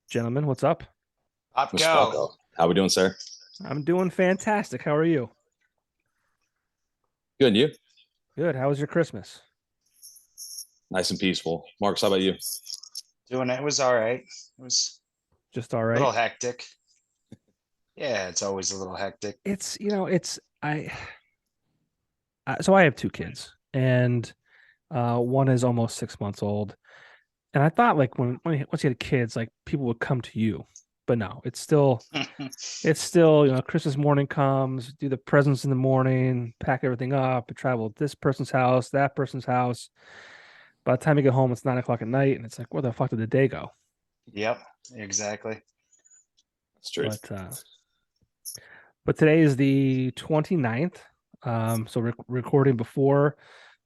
Gentlemen, what's up? Mr. Popko. Popko. How we doing, sir? I'm doing fantastic. How are you? Good, and you? Good. How was your Christmas? Nice and peaceful. Marcus, how about you? Doing it was all right. It was Just all a right. little hectic. Yeah, it's always a little hectic. So I have two kids, and one is almost 6 months old. And I thought like once you had kids, like people would come to you, but no, it's still Christmas morning comes, do the presents in the morning, pack everything up, travel to this person's house, that person's house. By the time you get home, it's 9 o'clock at night, and it's like, where the fuck did the day go? Yep, exactly. That's true. But today is the 29th. So recording before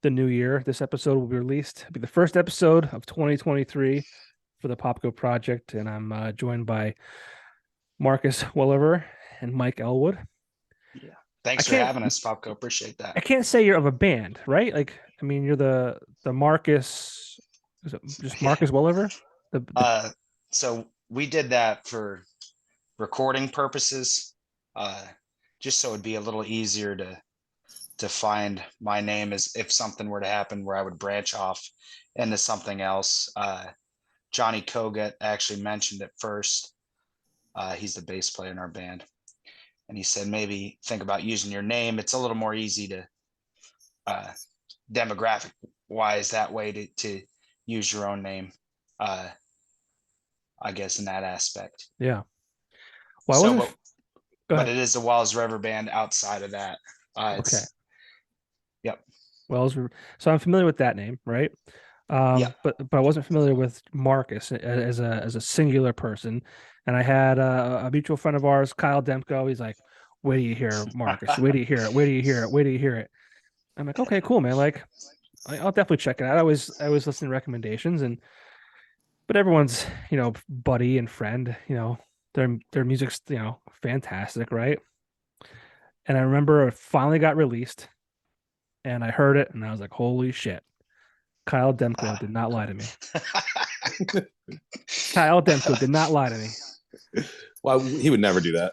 the new year. This episode will be released. It'll be the first episode of 2023 for the Popko project, and I'm joined by Marcus Welliver and Mike Elwood. Yeah. I Thanks for can't having us, Popko. Appreciate I that. can't say you're of a band, right? Like, I mean, you're the Marcus, is it just Yeah. Marcus Welliver? The So we did that for recording purposes, uh, just so it'd be a little easier to find my name as if something were to happen where I would branch off into something else. Johnny Kogut actually mentioned it first. He's the bass player in our band. And he said, maybe think about using your name. It's a little more easy to uh, demographic wise that way to use your own name, uh, I guess, in that aspect. yeah. Well, I So, wasn't. but Go but ahead. it is the Wells River Band outside of that. Okay. It's Yep. Wells. So I'm familiar with that name, right? Yep. But I wasn't familiar with Marcus as a singular person. And I had a mutual friend of ours, Kyle Demko. He's like, "Where do you hear Marcus? Where do you hear it? Where do you hear it? Where do you hear it?" I'm like, "Okay, cool, man. Like, I'll definitely check it out." I was listening to recommendations, and but everyone's buddy and friend. Their music's fantastic, right? And I remember it finally got released, and I heard it, and I was like, "Holy shit!" Kyle Demko did not lie to me. Kyle Demko did not lie to me. Well, he would never do that.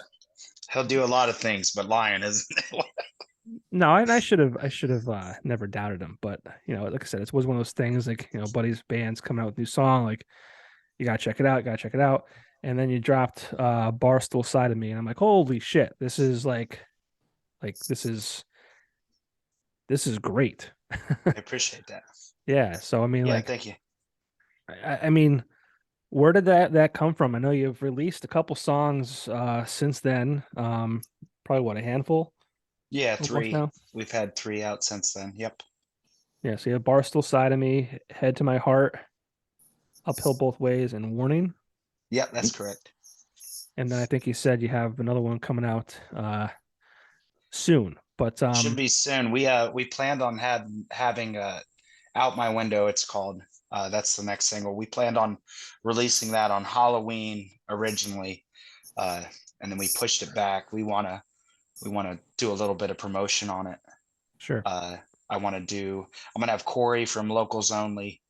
He'll do a lot of things, but lying isn't it? No, and I should have never doubted him. But like I said, it was one of those things like buddies bands coming out with a new song, like you gotta check it out, And then you dropped Barstool Side of Me, and I'm like, holy shit, this is like this is great. I appreciate that. Yeah. So I mean, Yeah, like, thank you. I mean, where did that come from? I know you've released a couple songs since then. Probably what, a handful Yeah, almost three. now. We've had three out since then. Yep. Yeah, so you have Barstool Side of Me, Head to My Heart, Uphill Both Ways, and Warning. Yep, that's correct. And then I think you said you have another one coming out soon. But Should be soon. We planned on having Out My Window, it's called. That's the next single. We planned on releasing that on Halloween originally. Uh, and then we pushed it back. We wanna do a little bit of promotion on it. sure. Uh, I'm gonna have Corey from Locals Only.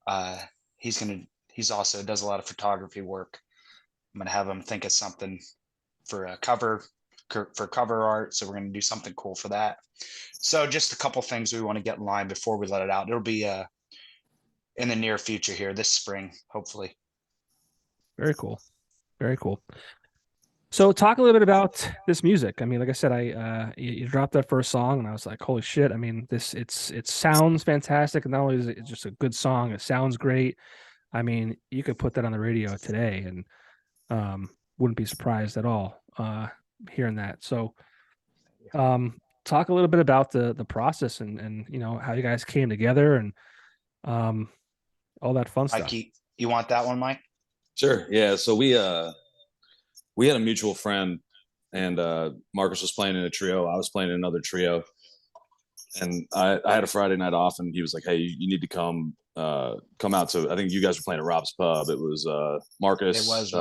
Uh, he's also does a lot of photography work. I'm gonna have him think of something for a cover art. So we're gonna do something cool for that. So just a couple things we want to get in line before we let it out. It'll be in the near future here this spring, hopefully. Very cool. Very cool. So talk a little bit about this music. I mean, like I said, you dropped that first song and I was like, holy shit. I mean, it sounds fantastic. And not only is it just a good song, it sounds great. I mean, you could put that on the radio today and wouldn't be surprised at all hearing that. So talk a little bit about the process and how you guys came together and um all that fun stuff. Mikey, you want that one, Mike? Sure. Yeah. So we had a mutual friend, and Marcus was playing in a trio. I was playing in another trio, and I had a Friday night off, and he was like, "Hey, you need to come out to." I think you guys were playing at Rob's Pub. It was It Marcus, was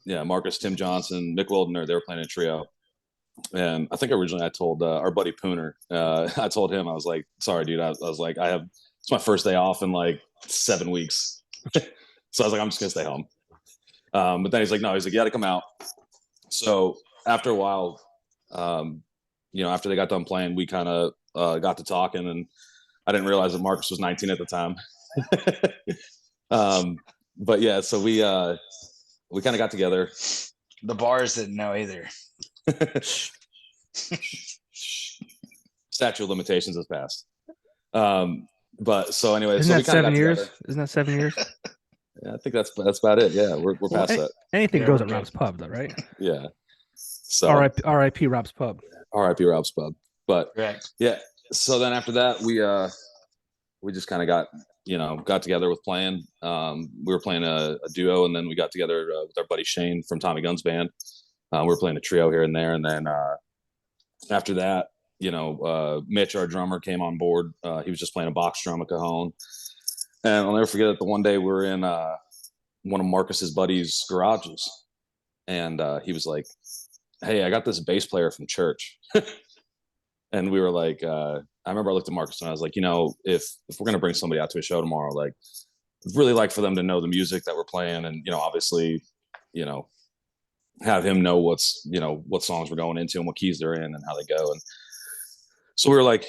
yeah, Marcus, Tim Johnson, Mick Wildner. They were playing a trio. And I think originally I told our buddy Pooner, I told him, I was like, sorry, dude. I was like, it's my first day off in like 7 weeks. So I was like, I'm just going to stay home. But then he's like, no, he's like, you got to come out. So after a while, after they got done playing, we kind of got to talking, and I didn't realize that Marcus was 19 at the time. But yeah, so we kind of got together. The bars didn't know either. Statute of limitations has passed. But so anyway, Isn't so that we kind of 7 got years? together. Isn't that 7 years? Yeah, I think that's about it. Yeah, we're past that. Anything goes at Rob's Pub, though, right? Yeah. So R.I.P. Rob's Pub. R.I.P. Rob's Pub. But Correct. yeah, so then after that, we just kind of got together with playing. We were playing a duo, and then we got together with our buddy Shane from Tommy Gunn's band. We were playing a trio here and there, and then after that, Mitch, our drummer, came on board. He was just playing a box drum, a cajon. And I'll never forget it. The one day we were in one of Marcus's buddies' garages, and he was like, "Hey, I got this bass player from church." And we were like, I remember I looked at Marcus and I was like, if we're gonna bring somebody out to a show tomorrow, like, I'd really like for them to know the music that we're playing, and obviously, have him know what songs we're going into and what keys they're in and how they go. And so we were like,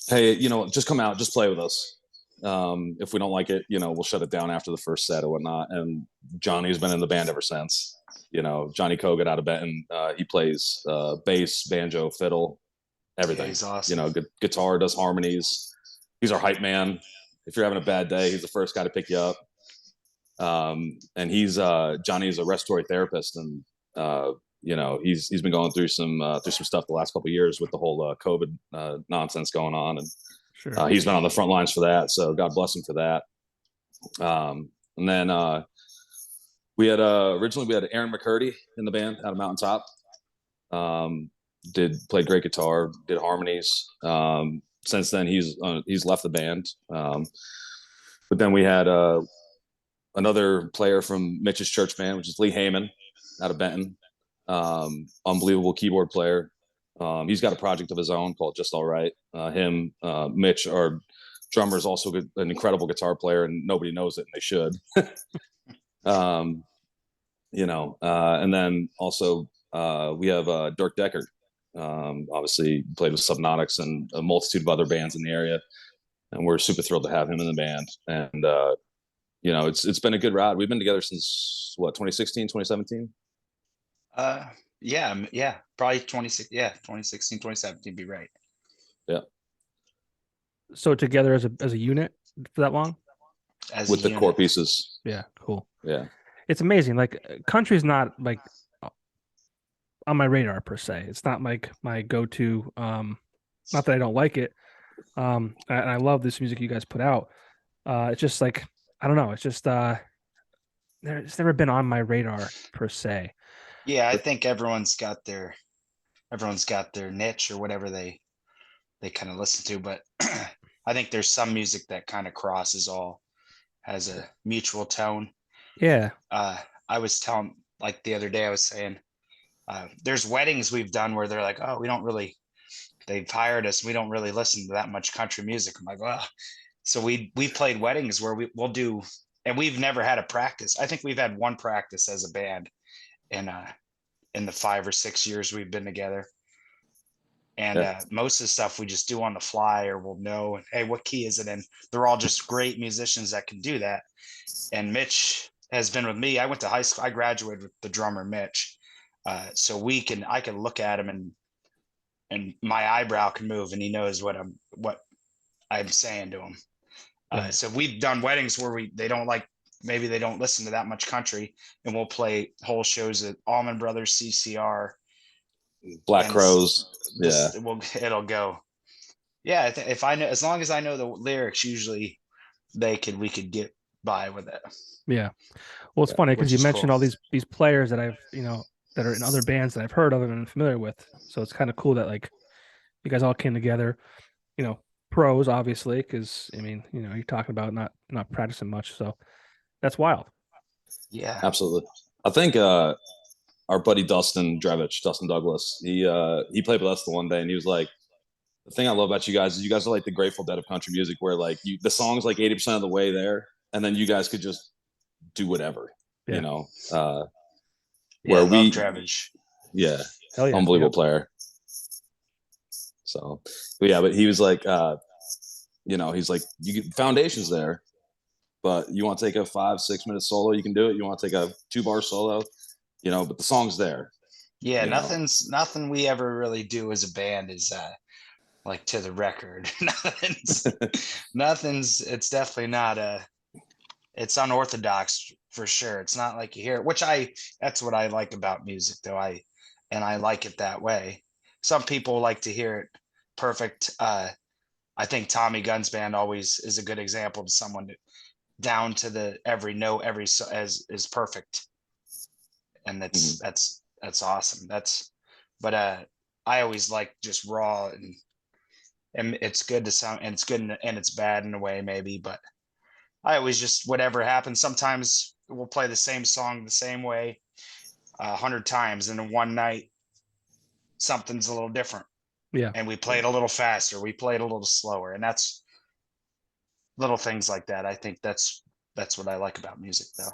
hey, just come out, just play with us. If we don't like it, we'll shut it down after the first set or whatnot. And Johnny's been in the band ever since. Johnny Kogut out of Benton. He plays bass, banjo, fiddle, everything. Yeah, he's awesome. Guitar, does harmonies. He's our hype man. If you're having a bad day, he's the first guy to pick you up. And he's Johnny's a respiratory therapist, and he's been going through some stuff the last couple of years with the whole COVID nonsense going on, and Sure. He's been on the front lines for that. So God bless him for that. And then we had originally Aaron McCurdy in the band out of Mountaintop. Played great guitar, did harmonies. Since then he's left the band. But then we had another player from Mitch's church band, which is Lee Heyman out of Benton. Unbelievable keyboard player. He's got a project of his own called Just All Right. Mitch, our drummer, is also an incredible guitar player, and nobody knows it, and they should. And then also we have Dirk Decker. Obviously played with Subnautics and a multitude of other bands in the area, and we're super thrilled to have him in the band. And it's been a good ride. We've been together since 2016, 2017. Yeah, probably 2016, 2017 be right. Yeah. So together as a unit for that long? With the core pieces. Yeah, cool. Yeah. It's amazing. Like, country's not like on my radar per se. It's not like my go-to. Not that I don't like it. And I love this music you guys put out. It's just like, I don't know. It's just it's never been on my radar per se. Yeah, I think everyone's got their niche or whatever they kind of listen to, but I think there's some music that kind of crosses all, has a mutual tone. Yeah. I was telling, like, the other day I was saying, there's weddings we've done where they're like, oh, they've hired us, we don't really listen to that much country music. I'm like, well, so we played weddings where we'll do, and we've never had a practice. I think we've had one practice as a band in the 5 or 6 years we've been together. And most of the stuff we just do on the fly, or we'll know, hey, what key is it in? They're all just great musicians that can do that. And Mitch has been with me. I went to high school. I graduated with the drummer Mitch. So I can look at him and my eyebrow can move, and he knows what I'm saying to him. Right. So we've done weddings where maybe they don't listen to that much country, and we'll play whole shows at Allman Brothers, CCR, Black Crows. Yeah, it'll go. Yeah, if I know, as long as I know the lyrics, usually we could get by with it. Yeah. Well, it's funny because you mentioned cool. all these players that I've that are in other bands that I've heard of and been familiar with. So it's kind of cool that, like, you guys all came together. Pros, obviously, because you're talking about not practicing much, so that's wild. Yeah, absolutely. I think our buddy Dustin Douglas, he played with us the one day, and he was like, the thing I love about you guys is you guys are like the Grateful Dead of country music, where like the song's like 80% of the way there, and then you guys could just do whatever. you Yeah. know, Yeah, I where love Dravage. yeah, Hell yeah. unbelievable Yep. player. So, but yeah, but he was like, he's like, you get foundations there, but you want to take a 5-6 minute solo, you can do it. You want to take a 2-bar solo, but the song's there. Yeah, nothing we ever really do as a band is like to the record. nothing's it's definitely not it's unorthodox for sure. It's not like you hear it, that's what I like about music though. I like it that way. Some people like to hear it perfect. I think Tommy Gunn's band always is a good example of someone down to the every note, as is perfect. And that's awesome. But I always like just raw and it's good to sound, and it's good and it's bad in a way maybe, but I always just, whatever happens, sometimes we'll play the same song the same way 100 times, and in one night something's a little different. Yeah. And we play it a little faster, we play it a little slower, and that's little things like that. I think that's what I like about music though.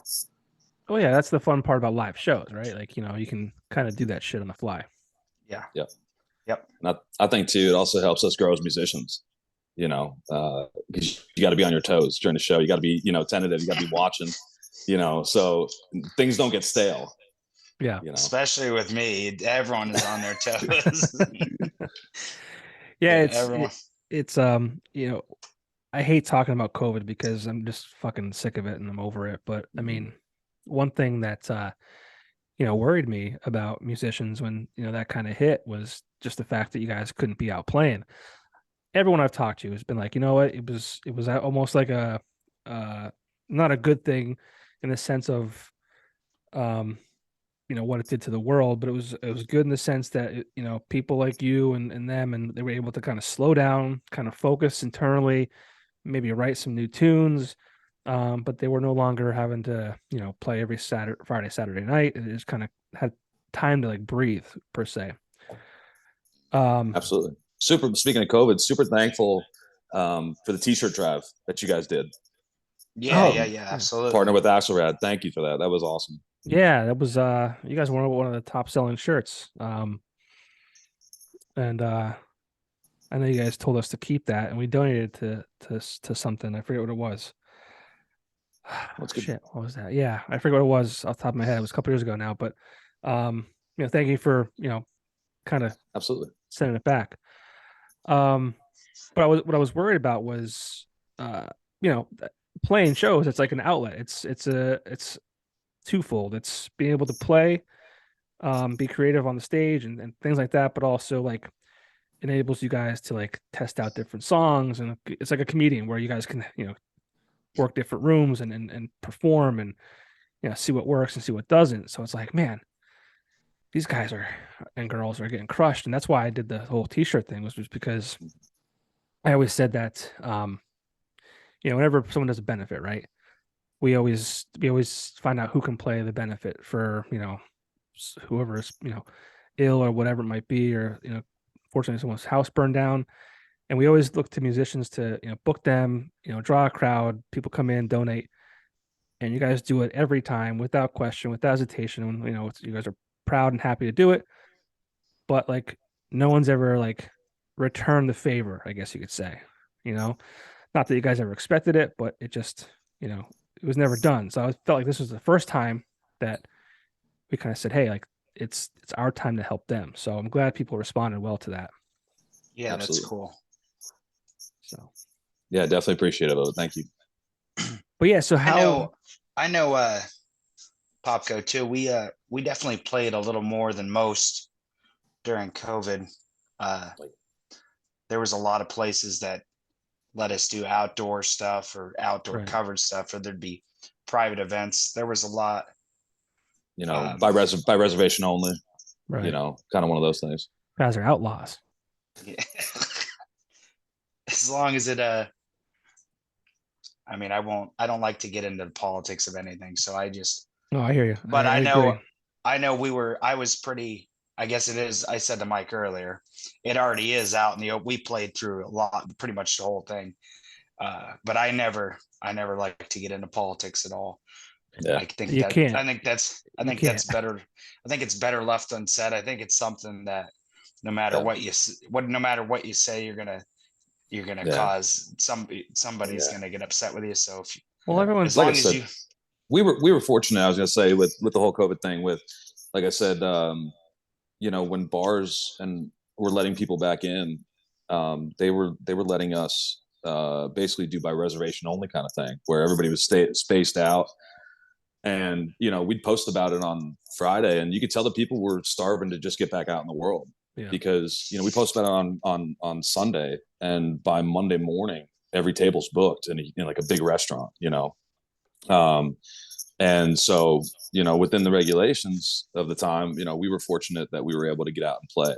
Oh yeah, that's the fun part about live shows, right? Like, you can kind of do that shit on the fly. Yeah. Yep. And I think too, it also helps us grow as musicians, because you got to be on your toes during the show. You got to be, tentative. You got to be watching, so things don't get stale. Yeah. Especially with me, everyone is on their toes. Yeah, it's I hate talking about COVID because I'm just fucking sick of it and I'm over it. But I mean, one thing that worried me about musicians when that kind of hit was just the fact that you guys couldn't be out playing. Everyone I've talked to has been like, you know what, it was almost like a not a good thing in the sense of what it did to the world, but it was good in the sense that people like you and them, and they were able to kind of slow down, kind of focus internally, maybe write some new tunes, but they were no longer having to play every Friday, Saturday night. It just kind of had time to like breathe per se. Absolutely. Speaking of COVID, super thankful for the t-shirt drive that you guys did. Yeah, absolutely. Partner with Axelrad. Thank you for that. That was awesome. Yeah, that was you guys were one of the top selling shirts. And I know you guys told us to keep that, and we donated to something. I forget what it was. That's good. Shit, what was that? Yeah, I forget what it was off the top of my head. It was a couple years ago now, but thank you for kind of absolutely sending it back. But what I was worried about was playing shows. It's like an outlet. It's twofold. It's being able to play, be creative on the stage and things like that, but also like enables you guys to like test out different songs, and it's like a comedian where you guys can work different rooms and perform and see what works and see what doesn't. So it's like, man, these guys and girls are getting crushed, and that's why I did the whole t-shirt thing, was just because I always said that whenever someone does a benefit, right, we always find out who can play the benefit for whoever is ill or whatever it might be, or fortunately someone's house burned down, and we always look to musicians to book them, draw a crowd, people come in, donate, and you guys do it every time without question, without hesitation. You guys are proud and happy to do it, but like no one's ever like returned the favor, I guess you could say. Not that you guys ever expected it, but it just it was never done. So I felt like this was the first time that we kind of said, hey, like it's our time to help them. So I'm glad people responded well to that. Yeah, absolutely. That's cool. So yeah, definitely appreciate it. Thank you. But yeah, so I know Popko too. We definitely played a little more than most during COVID. There was a lot of places that let us do outdoor stuff or outdoor covered stuff, or there'd be private events. There was a lot, by reservation only, right. Kind of one of those things. You guys are outlaws. Yeah. As long as it, I mean, I don't like to get into the politics of anything. So I just, no, I hear you. But I know I was pretty, I guess it is. I said to Mike earlier, it already is out in we played through a lot, pretty much the whole thing. But I never like to get into politics at all. Yeah. I think You that can't. I think that's I You think can't. that's better. I think it's better left unsaid. I think it's something that no matter Yeah. no matter what you say, you're gonna Yeah. cause somebody's Yeah. gonna get upset with you. So if Well, Yeah. everyone's as Like I long as said, you we were fortunate. I was gonna say with the whole COVID thing. With like I said, you know, when bars and were letting people back in, they were letting us basically do by reservation only kind of thing, where everybody was spaced out. And you know, we'd post about it on Friday, and you could tell the people were starving to just get back out in the world. Yeah. Because you know, we posted about it on Sunday, and by Monday morning, every table's booked in like a big restaurant. You know, and so you know, within the regulations of the time, you know, we were fortunate that we were able to get out and play.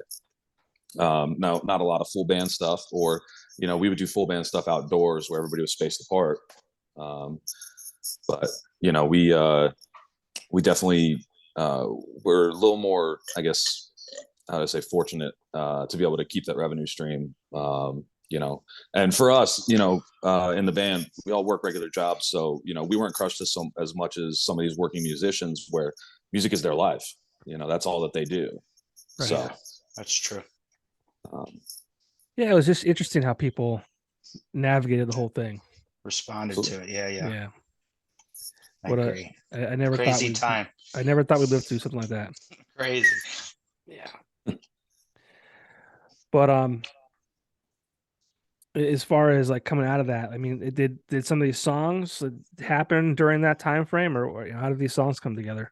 No, not a lot of full band stuff, or you know, we would do full band stuff outdoors where everybody was spaced apart. But you know, we definitely were a little more, I guess, how do I say, fortunate to be able to keep that revenue stream. You know, and for us, you know, in the band, we all work regular jobs, so you know, we weren't crushed as much as some of these working musicians, where music is their life. You know, that's all that they do. Right. So yeah, that's true. Yeah, it was just interesting how people navigated the whole thing. Responded Absolutely. to it. Yeah. Yeah. I What agree. I never thought Crazy we'd, time. I never thought we'd live through something like that. Crazy. Yeah. But as far as like coming out of that, I mean, did some of these songs happen during that time frame, or how did these songs come together?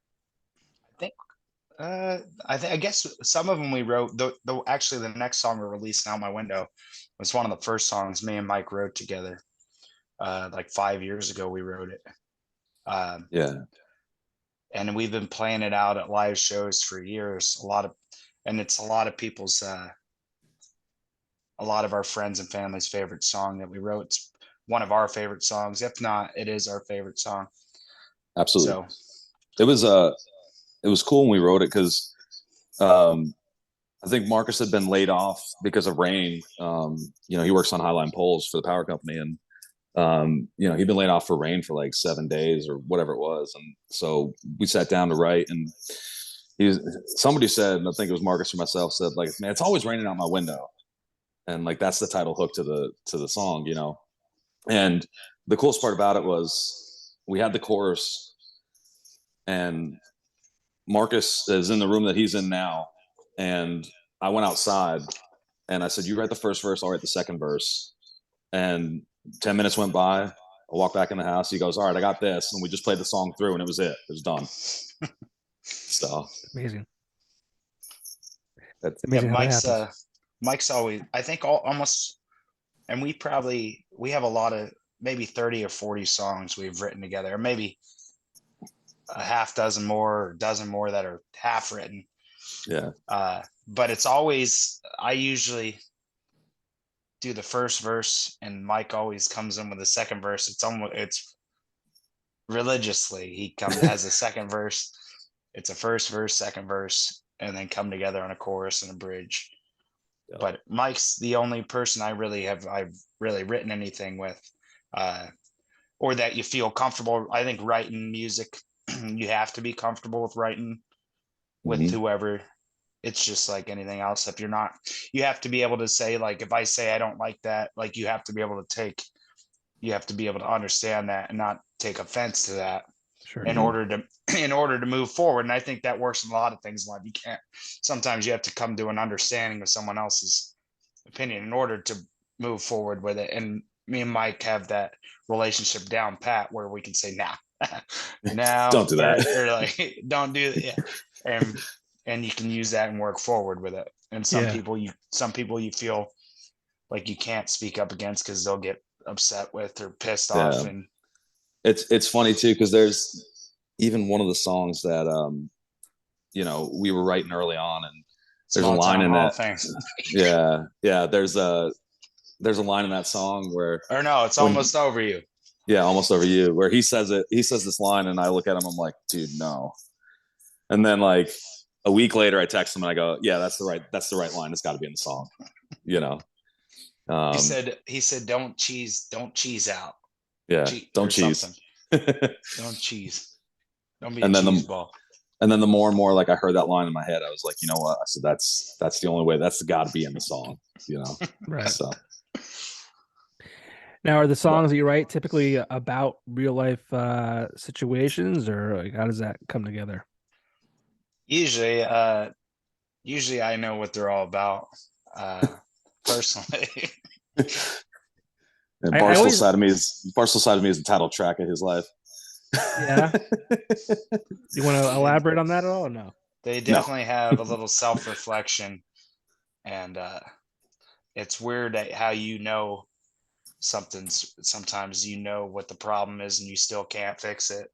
I guess some of them we wrote. Actually, the next song we're releasing, Out My Window, was one of the first songs me and Mike wrote together. Like 5 years ago, we wrote it. Yeah. And we've been playing it out at live shows for years. It's a lot of people's, a lot of our friends and family's favorite song that we wrote. It's one of our favorite songs. If not, it is our favorite song. Absolutely. So It was cool when we wrote it because I think Marcus had been laid off because of rain. You know, he works on Highline poles for the power company, and you know, he'd been laid off for rain for like 7 days or whatever it was. And so we sat down to write, and somebody said, and I think it was Marcus or myself, said like, man, it's always raining out my window. And like, that's the title hook to the song, you know? And the coolest part about it was we had the chorus, and Marcus is in the room that he's in now. And I went outside and I said, you write the first verse, I'll write the second verse. And 10 minutes went by. I walked back in the house. He goes, all right, I got this. And we just played the song through, and it was it. It was done. So Amazing. that's Amazing how that Mike's happens. Mike's always, I think, almost, and we have a lot of, maybe 30 or 40 songs we've written together, or maybe a half dozen more or a dozen more that are half written. yeah. But it's always, I usually do the first verse and Mike always comes in with the second verse. It's religiously, he has a second verse. It's a first verse, second verse, and then come together on a chorus and a bridge. Yeah. But Mike's the only person I've really written anything with, or that you feel comfortable. I think writing music, you have to be comfortable with writing with whoever. It's just like anything else. If you're not, you have to be able to say, like, if I say I don't like that, like, you have to be able to understand that and not take offense to that. Sure. in order to move forward. And I think that works in a lot of things in life. You can't, sometimes you have to come to an understanding of someone else's opinion in order to move forward with it. And me and Mike have that relationship down pat where we can say, no, Don't do that. or like, don't do that. Yeah. And you can use that and work forward with it. And some people you feel like you can't speak up against because they'll get upset with or pissed off. And it's funny too, because there's even one of the songs that you know, we were writing early on, and there's a line in that yeah there's a line in that song where, or no, it's almost over you. Yeah, almost over you, where he says this line, and I look at him, I'm like, dude, no. And then like a week later I text him and I go, yeah, that's the right line, it's got to be in the song, you know. He said don't cheese out. Yeah, don't cheese. Don't cheese. Don't be And a then cheese ball. and then the more and more like I heard that line in my head, I was like, you know what? I said that's the only way. That's got to be in the song, you know. Right. So Now, are the songs that you write typically about real life situations, or like, how does that come together? Usually, usually I know what they're all about. Personally. and I always, Barstool Side of Me is the title track of his life. yeah. You want to elaborate on that at all? Or no. They definitely have a little self-reflection, and it's weird how you know sometimes you know what the problem is and you still can't fix it,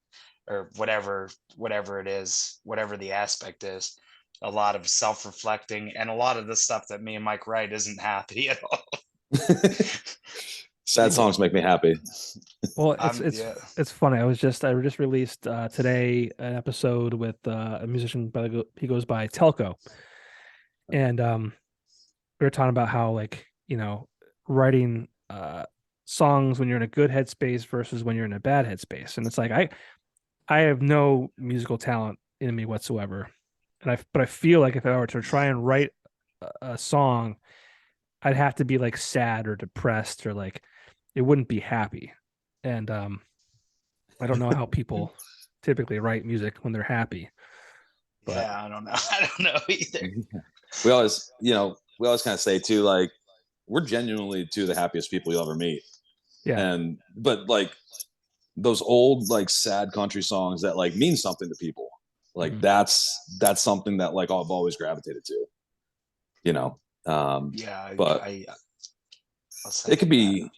or whatever it is, whatever the aspect is. A lot of self-reflecting, and a lot of the stuff that me and Mike write isn't happy at all. Sad songs make me happy. Well, it's funny. I just released today an episode with a musician, he goes by Telco, and we were talking about how, like, writing songs when you're in a good headspace versus when you're in a bad headspace, and it's like I have no musical talent in me whatsoever, but I feel like if I were to try and write a song, I'd have to be like sad or depressed, or like it wouldn't be happy. And I don't know how people typically write music when they're happy. But yeah, I don't know. I don't know either. We always kind of say too, like, we're genuinely two of the happiest people you'll ever meet. Yeah. But like those old, like, sad country songs that like mean something to people, like that's something that like I've always gravitated to, Yeah, but it could be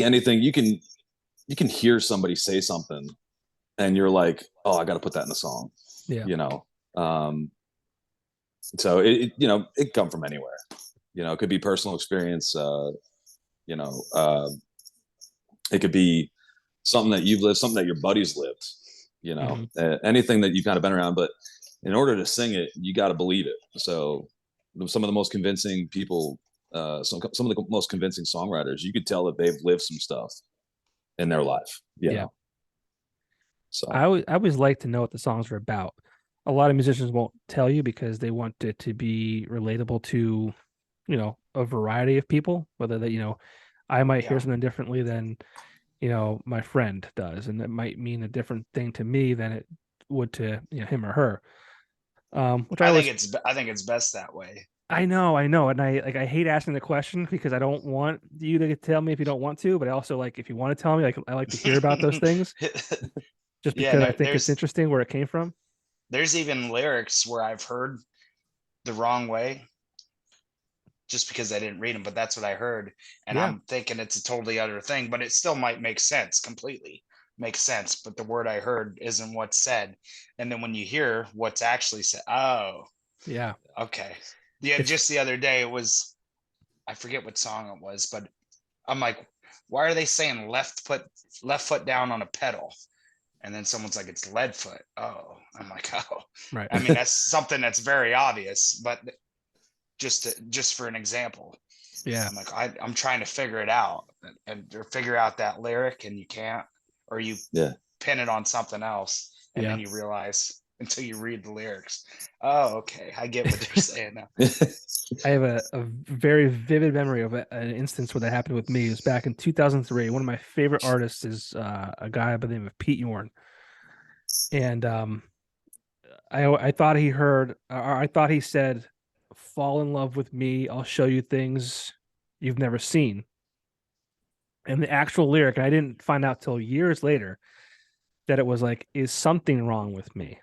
anything. You can hear somebody say something and you're like, oh, I got to put that in the song. Yeah. So it come from anywhere. It could be personal experience. It could be something that you've lived, something that your buddies lived. Anything that you've kind of been around. But in order to sing it, you got to believe it. So some of the most convincing people, some of the most convincing songwriters, you could tell that they've lived some stuff in their life. Yeah. So I always like to know what the songs are about. A lot of musicians won't tell you because they want it to be relatable to, a variety of people, whether that, I might hear something differently than, my friend does. And it might mean a different thing to me than it would to, him or her. Which I think it's best that way. I know. And I hate asking the question because I don't want you to tell me if you don't want to, but I also, like, if you want to tell me, I like to hear about those things. Just because I think it's interesting where it came from. There's even lyrics where I've heard the wrong way just because I didn't read them, but that's what I heard. And I'm thinking it's a totally other thing, but it still might make sense, completely make sense. But the word I heard isn't what's said. And then when you hear what's actually said, oh, yeah. Okay. Yeah. Just the other day, I forget what song it was, but I'm like, why are they saying left foot down on a pedal? And then someone's like, it's lead foot. Oh, I'm like, oh, right. I mean, that's something that's very obvious, but just for an example. Yeah. I'm like, I'm trying to figure it out or figure out that lyric, and you can't, or you pin it on something else, and then you realize until you read the lyrics. Oh, okay. I get what they're saying now. I have a very vivid memory of an instance where that happened with me. It was back in 2003. One of my favorite artists is a guy by the name of Pete Yorn. And I thought he said, fall in love with me. I'll show you things you've never seen. And the actual lyric, and I didn't find out till years later, that it was like, is something wrong with me?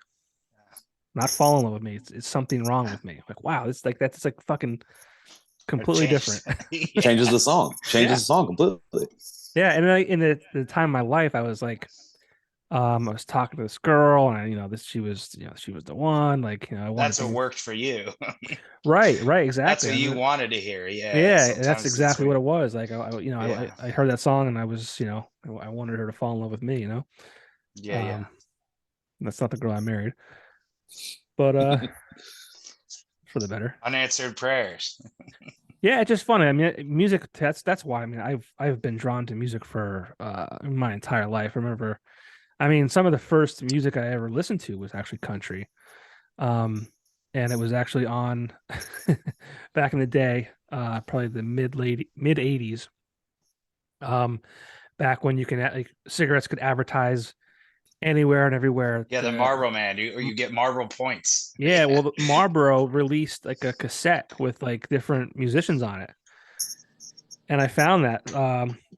Not fall in love with me. It's something wrong with me. Like, wow, that's like fucking completely different. Changes the song. Changes the song completely. Yeah, and in the time of my life, I was like, I was talking to this girl, and she was the one. Like, that's what worked for you. Right, exactly. That's what you wanted to hear. Yeah, that's exactly what it was. Like, I heard that song, and I was, I wanted her to fall in love with me. Yeah. That's not the girl I married. But for the better. Unanswered prayers. Yeah, it's just funny. I mean, music. That's why. I mean, I've been drawn to music for my entire life. I I mean, some of the first music I ever listened to was actually country. Um, and it was actually on back in the day, probably the mid 80s. Back when you can like cigarettes could advertise anywhere and everywhere. Yeah, the Marlboro Man, or you get Marlboro points. Yeah, well, Marlboro released like a cassette with like different musicians on it, and I found that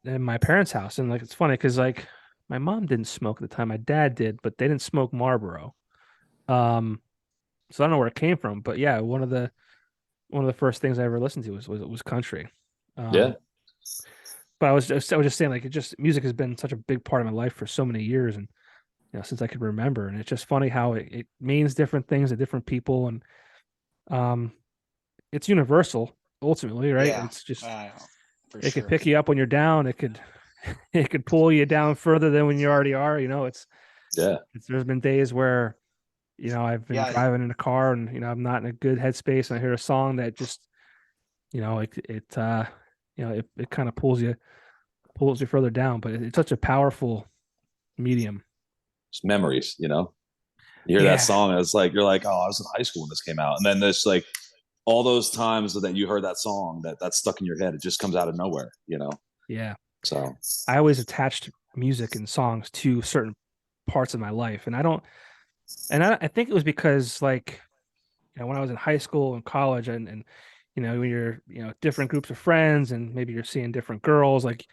in my parents' house, and like it's funny because like my mom didn't smoke at the time, my dad did, but they didn't smoke Marlboro. Um, so I don't know where it came from, but yeah, one of the first things I ever listened to was country. Yeah. But I was just saying like it just music has been such a big part of my life for so many years, and since I could remember, and it's just funny how it means different things to different people, and um, it's universal ultimately, right? Yeah, It's just for it sure. could pick you up when you're down. It could it could pull you down further than when you already are. Yeah. There's been days where I've been Yeah, driving in a car and I'm not in a good headspace, and I hear a song that just it kind of pulls you further down. But it's such a powerful medium. It's memories, You hear that Yeah, song, and it's like you're like, oh, I was in high school when this came out, and then there's like all those times that you heard that song that's stuck in your head. It just comes out of nowhere. yeah. So I always attached music and songs to certain parts of my life, and I think it was because like when I was in high school and college, and when you're different groups of friends, and maybe you're seeing different girls, like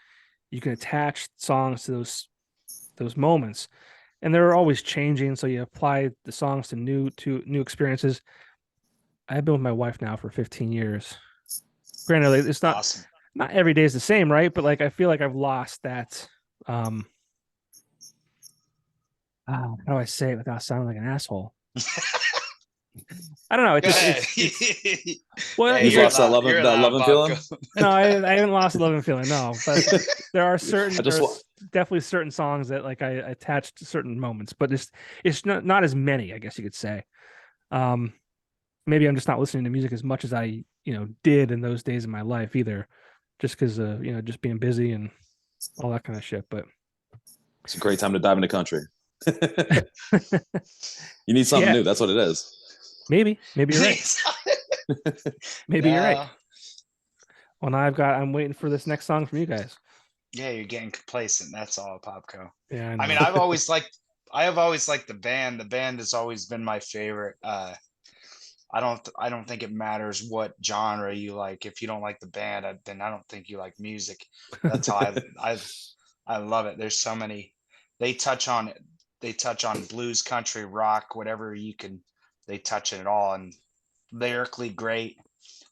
you can attach songs to those moments, and they're always changing, so you apply the songs to new experiences. I've been with my wife now for 15 years. Granted, like, it's awesome. not every day is the same, right? But like I feel like I've lost that how do I say it without sounding like an asshole? I don't know. It Go just ahead. well, Hey, you've you're lost that allowed, love, you're that allowed, love and feeling. Popko. no, I haven't lost the love and feeling. No, but I just there's definitely certain songs that like I attach to certain moments, but it's not as many, I guess you could say. Um, Maybe I'm just not listening to music as much as I did in those days of my life either, just because just being busy and all that kind of shit. But it's a great time to dive into country. You need something yeah, new. That's what it is. maybe you're right. Maybe you're right. No. Well, now I'm waiting for this next song from you guys. Yeah, you're getting complacent. That's all, Popko. Yeah, I I mean, know. I have always liked the band. The band has always been my favorite. I don't think it matters what genre you like. If you don't like the band, then I don't think you like music. That's how I love it. There's so many. They touch on blues, country, rock, whatever you can. They touch it all, and lyrically great.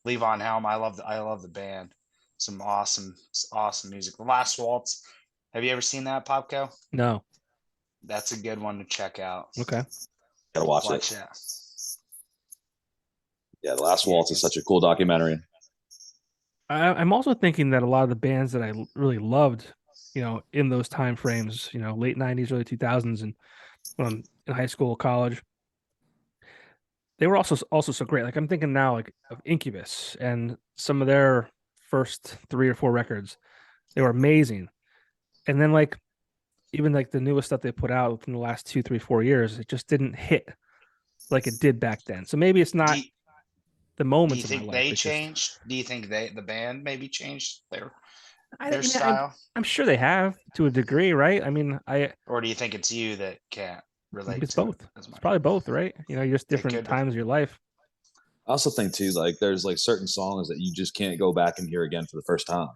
Levon Helm, I love the band. Some awesome music. The Last Waltz. Have you ever seen that, Popko? No. That's a good one to check out. Okay. Gotta watch it. that. Yeah, The Last Waltz is such a cool documentary. I'm also thinking that a lot of the bands that I really loved, in those time frames, late 90s, early 2000s, and when I'm in high school, college, they were also so great. Like I'm thinking now like of Incubus and some of their first 3 or 4 records. They were amazing. And then like even like the newest stuff they put out within the last 2, 3, 4 years, it just didn't hit like it did back then. So maybe it's not the Do moments you of my think life. they It's just changed? Do you think the band maybe changed I their mean style? I'm sure they have to a degree, right? I mean, Or do you think it's you that can't maybe relate it's to it both. as It's much? probably both, right? Just It different could be. times of your life. I also think too, like there's like certain songs that you just can't go back and hear again for the first time.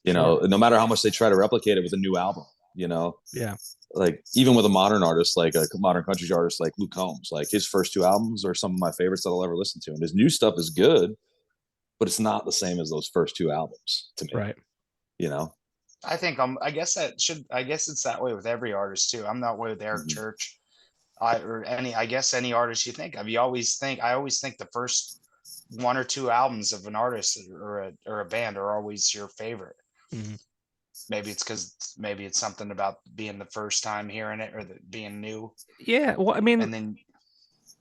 Sure. No matter how much they try to replicate it with a new album. Yeah. Like even with a modern artist, like a modern country artist like Luke Combs, like his first 2 albums are some of my favorites that I'll ever listen to, and his new stuff is good, but it's not the same as those first 2 albums to me. Right. You know, I think I guess it's that way with every artist too. I'm that way with Eric Mhm. Church. I guess any artist you think of. I always think the first 1 or 2 albums of an artist or a band are always your favorite. Mhm. Maybe it's something about being the first time hearing it or being new. Yeah. Well, I mean, And then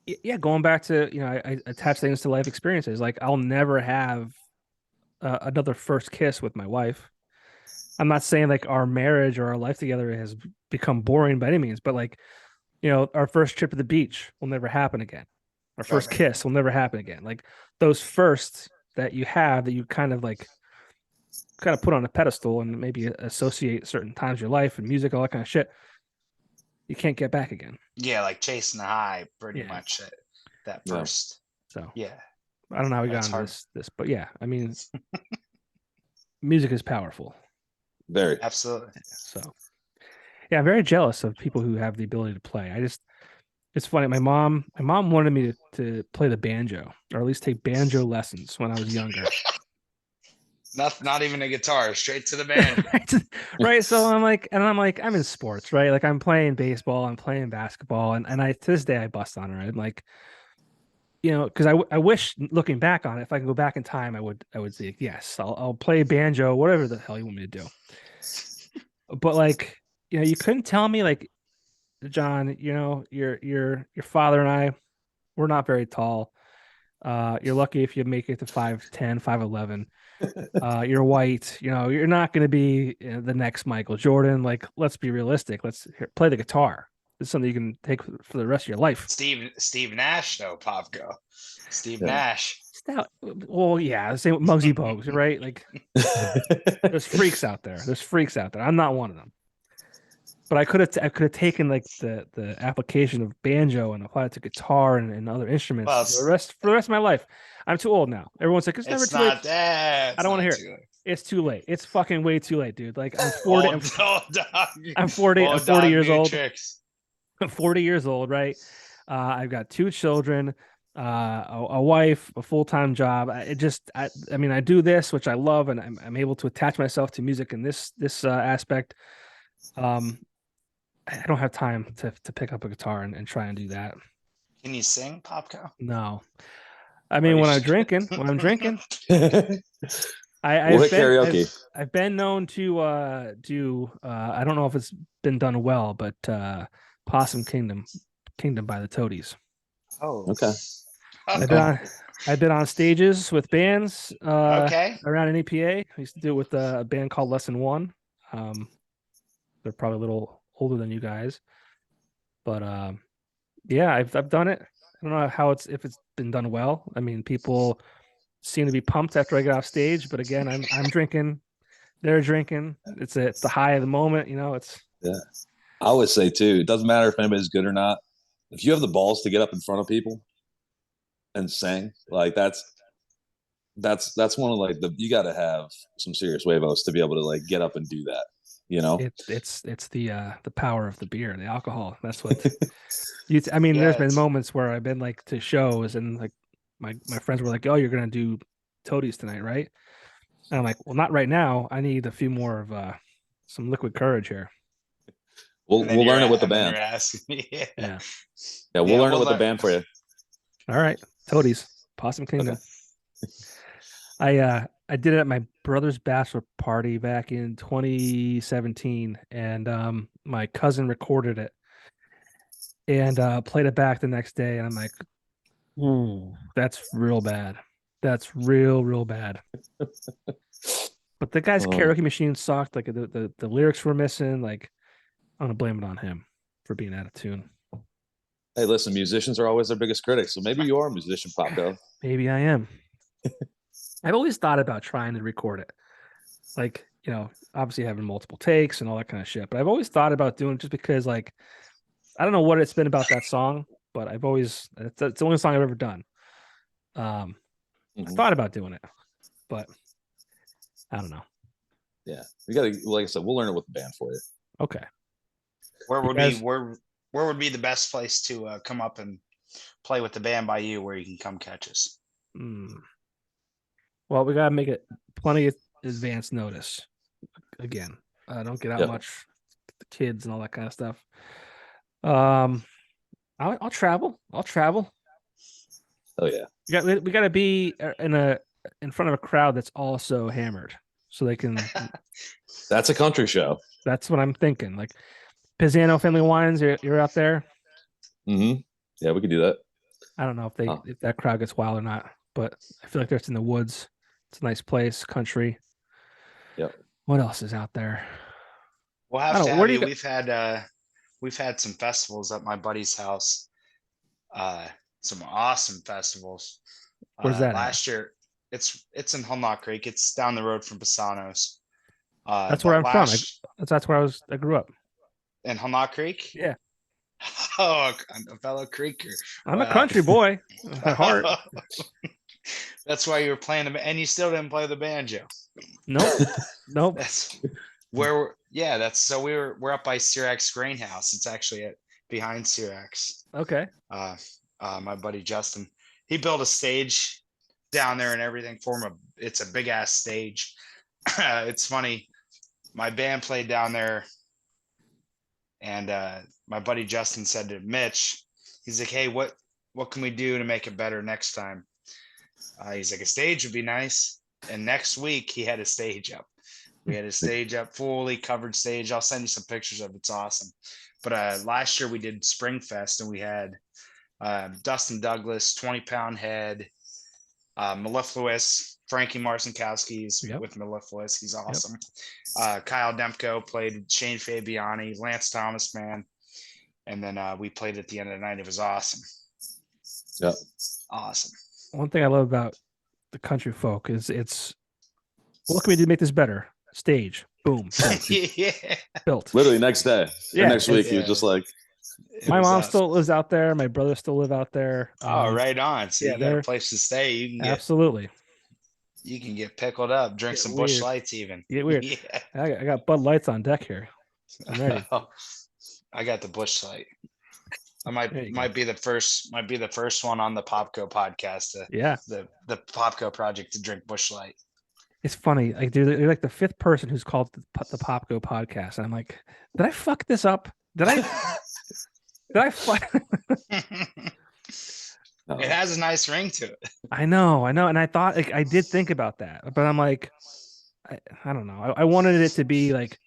yeah, going back to, I attach things to life experiences. Like I'll never have another first kiss with my wife. I'm not saying like our marriage or our life together has become boring by any means, but like, our first trip to the beach will never happen again. Our first Okay. kiss will never happen again. Like those firsts that you have that you kind of put on a pedestal and maybe associate certain times of your life and music, all that kind of shit. You can't get back again. Yeah, like chasing the high, pretty Yeah. much. That Yeah. first. So Yeah, I don't know how we got That's into hard. this, but yeah, I mean, music is powerful. Very. absolutely. So yeah, I'm very jealous of people who have the ability to play. It's funny. My mom wanted me to play the banjo or at least take banjo lessons when I was younger. Not even a guitar, straight to the band. Right? Right. So I'm in sports, right? Like I'm playing baseball, I'm playing basketball, and I to this day I bust on her. I'm like, because I wish looking back on it, if I can go back in time, I would say yes, I'll play banjo, whatever the hell you want me to do. But like, you couldn't tell me like, John, your father and I, we're not very tall. You're lucky if you make it to 5'10", 5'11". You're white. You're not going to be the next Michael Jordan. Like, let's be realistic. Let's play the guitar. It's something you can take for the rest of your life. Steve Nash, though, Popko. Steve Yeah. Nash. Well, yeah, the same with Muggsy Bogues, right? Like, there's freaks out there. I'm not one of them. But I could have taken like the application of banjo and applied it to guitar and other instruments Well, for the rest of my life. I'm too old now. Everyone's like, it's never it's too late. not that. I don't want to hear it. It's too late. It's fucking way too late, dude. Like I'm 40. I'm 40. I'm 40 years old. Tricks. I'm 40 years old, right? I've got 2 children, a wife, a full-time job. I mean, I do this, which I love, and I'm able to attach myself to music in this aspect. I don't have time to pick up a guitar and try and do that. Can you sing, Popko? No. I mean, when I'm drinking, We'll hit karaoke. I've been known to do I don't know if it's been done well, but Possum Kingdom by the Toadies. Oh, Okay. I've been on stages with bands Okay. around NEPA. I used to do it with a band called Lesson One. They're probably a little older than you guys, but yeah, I've done it. I don't know if it's been done well. I mean, people seem to be pumped after I get off stage, but again, I'm drinking, they're drinking. It's the high of the moment, It's Yeah. I always say too, it doesn't matter if anybody's good or not. If you have the balls to get up in front of people and sing, like that's one of like you got to have some serious huevos to be able to like get up and do that. It's the power of the beer, the alcohol. That's what I mean. Yeah, There's been moments where I've been like to shows and like my friends were like, "Oh, you're gonna do Toadies tonight, right?" And I'm like, "Well, not right now. I need a few more of some liquid courage here." We'll learn it with the band. Yeah. We'll learn it with the band for you. All right, Toadies, Possum Kingdom. Okay. I did it at my brother's bachelor party back in 2017, and my cousin recorded it and played it back the next day, and I'm like, ooh, that's real bad. That's real bad. But the guy's karaoke machine sucked. Like the lyrics were missing. Like I'm gonna blame it on him for being out of tune. Hey, listen, musicians are always their biggest critics, so maybe you are a musician, Popko. Maybe I am. I've always thought about trying to record it. Like, obviously having multiple takes and all that kind of shit. But I've always thought about doing it just because, like, I don't know what it's been about that song, but it's the only song I've ever done. I thought about doing it, but I don't know. Yeah. We got to, like I said, we'll learn it with the band for you. Okay. Where would be the best place to come up and play with the band by you where you can come catch us? Well, we got to make it plenty of advance notice. Again, don't get out much, the kids and all that kind of stuff. I'll travel. Oh yeah. We got to be in front of a crowd that's also hammered, so they can. That's a country show. That's what I'm thinking. Like Pisano Family Wines, you're out there. Yeah, we could do that. I don't know if that crowd gets wild or not, but I feel like they're in the woods. It's a nice place, country. Yep. What else is out there? We'll I have don't to know. Where have do you. you go? We've had some festivals at my buddy's house. Some awesome festivals. Where's that at? Last year, it's in Hallmark Creek. It's down the road from Pisano's. That's where I'm from. last That's where I grew up. in Hallmark Creek. Yeah. Oh, I'm a fellow creeker. I'm a Wow. country boy at heart. That's why you were playing and you still didn't play the banjo. Nope. That's where we're up by Sirax Grain House. It's actually behind Sirax. Okay. My buddy Justin, he built a stage down there and everything for him. It's a big ass stage. It's funny. My band played down there, and my buddy Justin said to Mitch, he's like, "Hey, what can we do to make it better next time?" He's like, "A stage would be nice." And next week he had a stage up. We had a stage up, fully covered stage. I'll send you some pictures of it. It's awesome. But last year we did Springfest, and we had Dustin Douglas, 20-pound head, Mellifluous, Frankie Marcinkowski's with Mellifluous. He's awesome. Kyle Demko played Shane Fabiani, Lance Thomas, man. And then we played at the end of the night. It was awesome. Yep. Awesome. One thing I love about the country folk is what can we do to make this better? Stage. Boom. Yeah. Built. Literally next day. Yeah. Next week, he was just like, my mom still lives out there. My brother still live out there. Oh, right on. So yeah, you got a place to stay. You can absolutely. You can get pickled up, drink some Busch Lights even. Get weird. Yeah. I got Bud Lights on deck here. I'm ready. I got the Busch Light. I might be the first one on the Popko podcast. The Popko project to drink Busch Light. It's funny. Like, dude, they're like the fifth person who's called the Popko podcast. And I'm like, did I fuck this up? Did I fuck? It has a nice ring to it. I know. And I thought, like, I did think about that, but I'm like, I don't know. I wanted it to be like,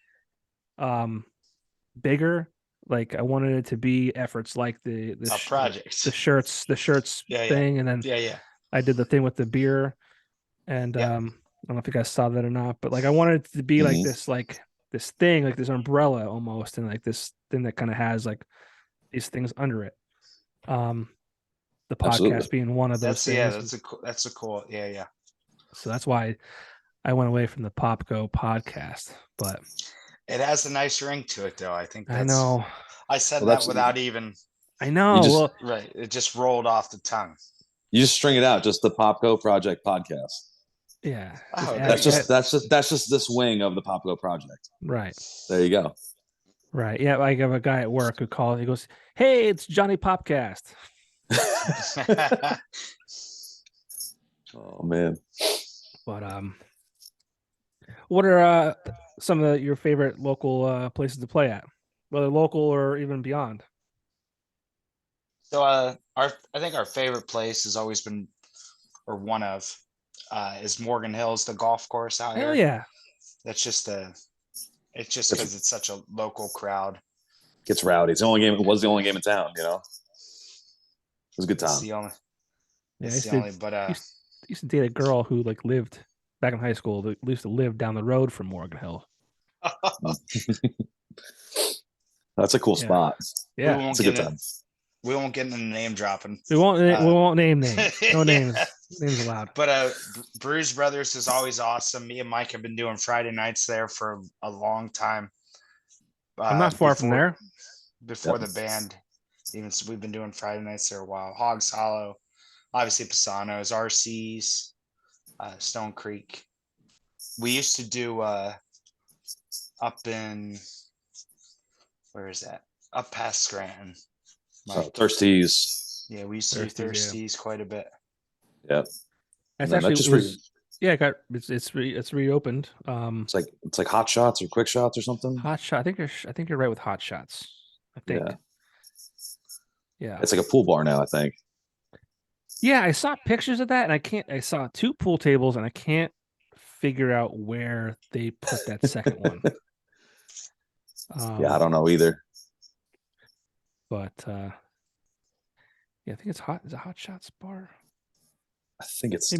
bigger. Like, I wanted it to be efforts like the project, the shirts thing, and then I did the thing with the beer, and I don't know if you guys saw that or not, but like I wanted it to be like this thing, like this umbrella almost, and like this thing that kind of has like these things under it. The podcast being one of those things. Yeah, that's a cool. Yeah. So that's why I went away from the Popko podcast, but it has a nice ring to it, though. I think I know. I said that without even. I know. Right. It just rolled off the tongue. You just string it out, just the Popko Project podcast. Yeah. That's just this wing of the Popko Project. Right. There you go. Right. Yeah. I have a guy at work who calls. He goes, "Hey, it's Johnny Popcast." Oh man. But what are some of your favorite local places to play at, whether local or even beyond? So I think our favorite place has always been, or one of, is Morgan Hills, the golf course out here. Hell yeah. That's just it's just because it's such a local crowd. Gets rowdy. It's the only game. It was the only game in town. You know, it was a good time. I used to date a girl who like lived back in high school. That used to live down the road from Morgan Hill. That's a cool spot. Yeah, it's a good time. We won't get into name dropping. We won't name names. No names. Names allowed. But Bruise Brothers is always awesome. Me and Mike have been doing Friday nights there for a long time. I'm not far from there. Before the band, even so, we've been doing Friday nights there a while. Hogs Hollow, obviously Pisano's, RC's, Stone Creek. We used to do up in, where is that? Up past Scranton. Thirsties. Yeah, we used to do Thirsties quite a bit. Yep. That's actually it's reopened. It's like Hot Shots or Quick Shots or something. Hot Shot. I think you're right with Hot Shots. I think. Yeah. It's like a pool bar now, I think. Yeah, I saw pictures of that, and I saw 2 pool tables, and I can't figure out where they put that second one. I don't know either. But I think it's hot. Is it Hot Shots bar? I think it's. I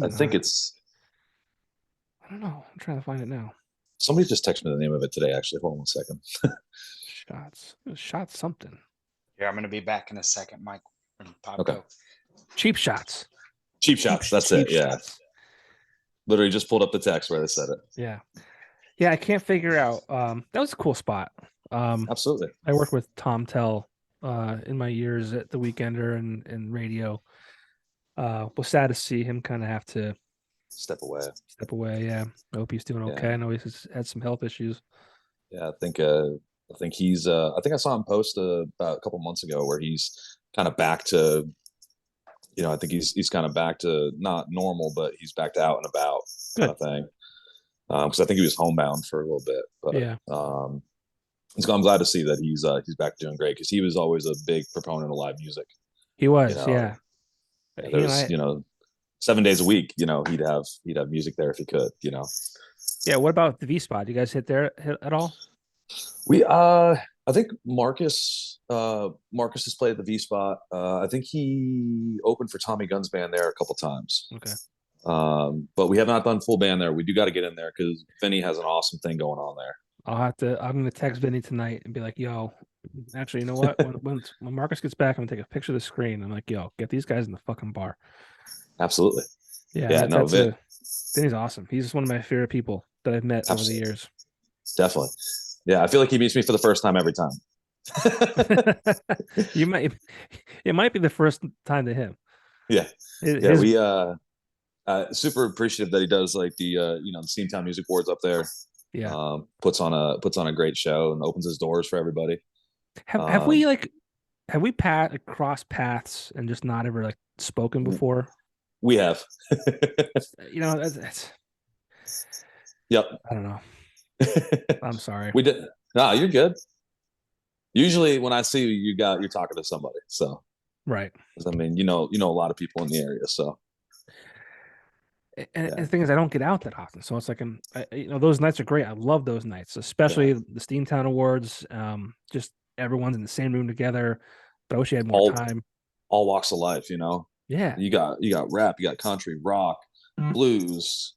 don't know. I'm trying to find it now. Somebody just texted me the name of it today. Actually, hold on 1 second. Shots something. Here, I'm gonna be back in a second, Mike. Popko. Okay. Cheap shots. Cheap shots. That's Cheap it. Yeah. shots. Literally just pulled up the text where they said it. Yeah. Yeah, I can't figure out. That was a cool spot. Absolutely. I worked with Tom Tell in my years at the Weekender and radio. Was sad to see him kind of have to Step away. Yeah. I hope he's doing okay. Yeah. I know he's had some health issues. Yeah, I think he's I think I saw him post about a couple months ago where he's kind of back to, I think he's kind of back to not normal, but he's back to out and about kind of thing. Because I think he was homebound for a little bit, but yeah. So I'm glad to see that he's back doing great, because he was always a big proponent of live music. He was, yeah. There's 7 days a week, he'd have music there if he could, Yeah. What about the V spot? Do you guys hit at all? We I think Marcus has played at the V spot. I think he opened for Tommy Gunn's band there a couple times. Okay. But we have not done full band there. We do got to get in there because Vinny has an awesome thing going on there. I'm gonna text Vinny tonight and be like, yo, actually, you know what? when Marcus gets back, I'm gonna take a picture of the screen. I'm like, yo, get these guys in the fucking bar. Absolutely. Yeah. Vinny's awesome. He's just one of my favorite people that I've met over the years. Definitely. Yeah, I feel like he meets me for the first time every time. It might be the first time to him. Yeah. We super appreciative that he does like the the Steamtown Music Awards up there. Yeah. Puts on a great show and opens his doors for everybody. Have we crossed paths and just not ever like spoken before? We have. That's Yep. I don't know. I'm sorry. We did. No, you're good. Usually when I see you, you're talking to somebody. So right. I mean, a lot of people in the area. So and the thing is, I don't get out that often. So it's like those nights are great. I love those nights, especially the Steamtown Awards. Just everyone's in the same room together. But I wish you had more time. All walks of life, Yeah. You got rap, you got country, rock, blues,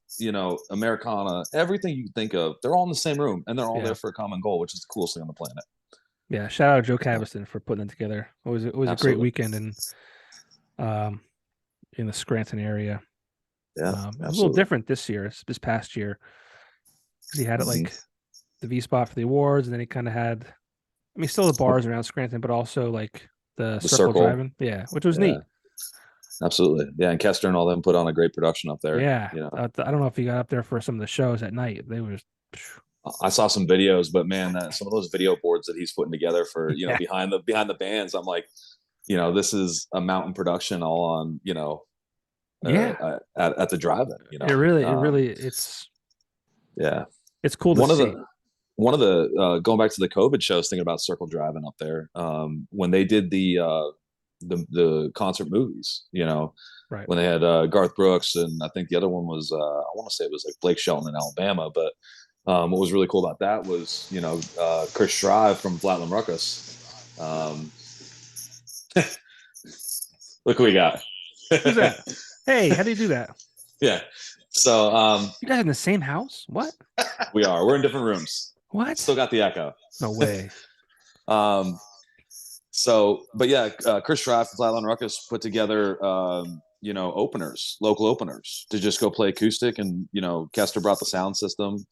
Americana, everything you can think of. They're all in the same room, and they're all there for a common goal, which is the coolest thing on the planet. Yeah, shout out Joe Caveston for putting it together. It was a great weekend in the Scranton area. Yeah, it was a little different this past year, because he had it like the V spot for the awards, and then he kind of had, still the bars around Scranton, but also like the circle driving, which was neat. Absolutely. Yeah, and Kester and all them put on a great production up there. Yeah. I don't know if he got up there for some of the shows at night. They were I saw some videos, but man, some of those video boards that he's putting together for, behind the bands, I'm like, this is a mountain production all on, at the drive-in, It really it's cool to see. One of the going back to the COVID shows, thinking about Circle Driving up there, when they did the concert movies, right, when they had Garth Brooks, and I think the other one was I want to say it was like Blake Shelton in Alabama, but what was really cool about that was Chris Shrive from Flatland Ruckus. Look who we got. Who's that? Hey, how do you do that? Yeah. So you guys in the same house? What? We're in different rooms. What? Still got the echo. No way. So, but yeah, Chris Shrive from Flatland Ruckus put together, local openers to just go play acoustic, and Kester brought the sound system,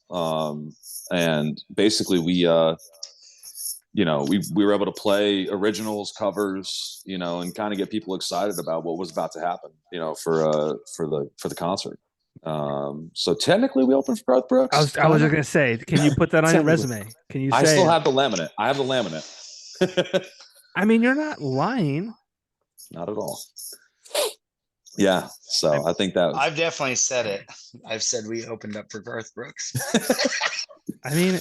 and basically we were able to play originals, covers, and kind of get people excited about what was about to happen, for the concert. So technically we opened for Garth Brooks. I was just gonna say, can you put that on your resume? Can you say I still have the laminate. I have the laminate. You're not lying. Not at all. Yeah. So I think that I've definitely said it. I've said we opened up for Garth Brooks.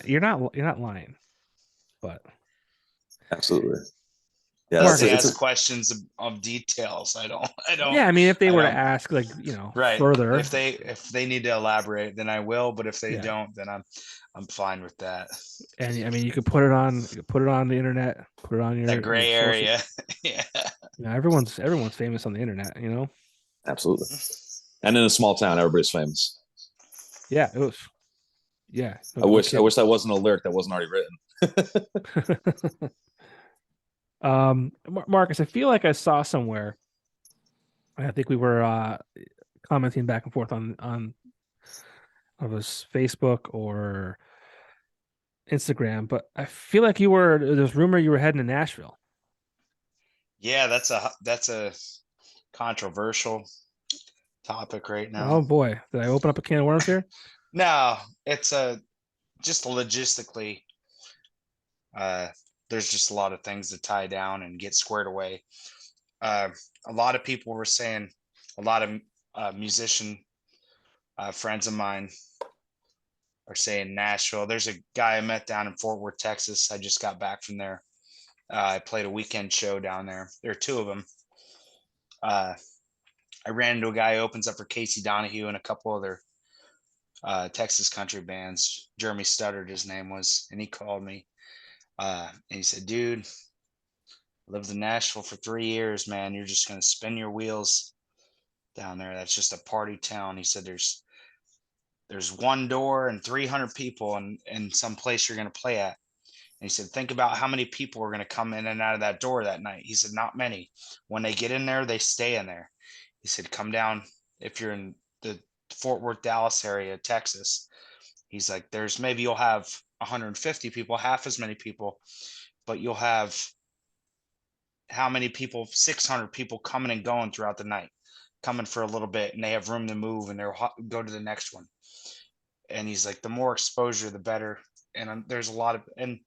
You're not lying, but absolutely. Yeah, unless they ask questions of details. I don't. Yeah, if they were to ask, like, right, further, if they need to elaborate, then I will. But if they don't, then I'm fine with that. And you could put it on the internet, put it on your gray area. Yeah. Everyone's famous on the internet, Absolutely. And in a small town, everybody's famous. Yeah, it was. Yeah. I wish that wasn't a lyric that wasn't already written. Marcus, I feel like I saw somewhere. I think we were commenting back and forth on it was Facebook or Instagram, but I feel like there's rumor you were heading to Nashville. Yeah, that's a controversial topic right Oh now. boy, did I open up a can of worms here? No, it's just logistically, uh, there's just a lot of things to tie down and get squared away. Uh, a lot of people were saying, a lot of musician friends of mine are saying Nashville. There's a guy I met down in Fort Worth, Texas. I just got back from there. I played a weekend show down there. There are two of them. I ran into a guy who opens up for Casey Donahue and a couple other Texas country bands. Jeremy Studdard, his name was, and he called me and he said, "Dude, lived in Nashville for 3 years, man. You're just gonna spin your wheels down there. That's just a party town." He said, "There's one door and 300 people in some place you're gonna play at." And he said, "Think about how many people are gonna come in and out of that door that night." He said, "Not many. When they get in there, they stay in there." He said, "Come down if you're in the Fort Worth, Dallas area, Texas." He's like, you'll have 150 people, half as many people, but you'll have how many people? 600 people coming and going throughout the night, coming for a little bit, and they have room to move, and they'll go to the next one. And he's like, the more exposure, the better. And there's a lot of, and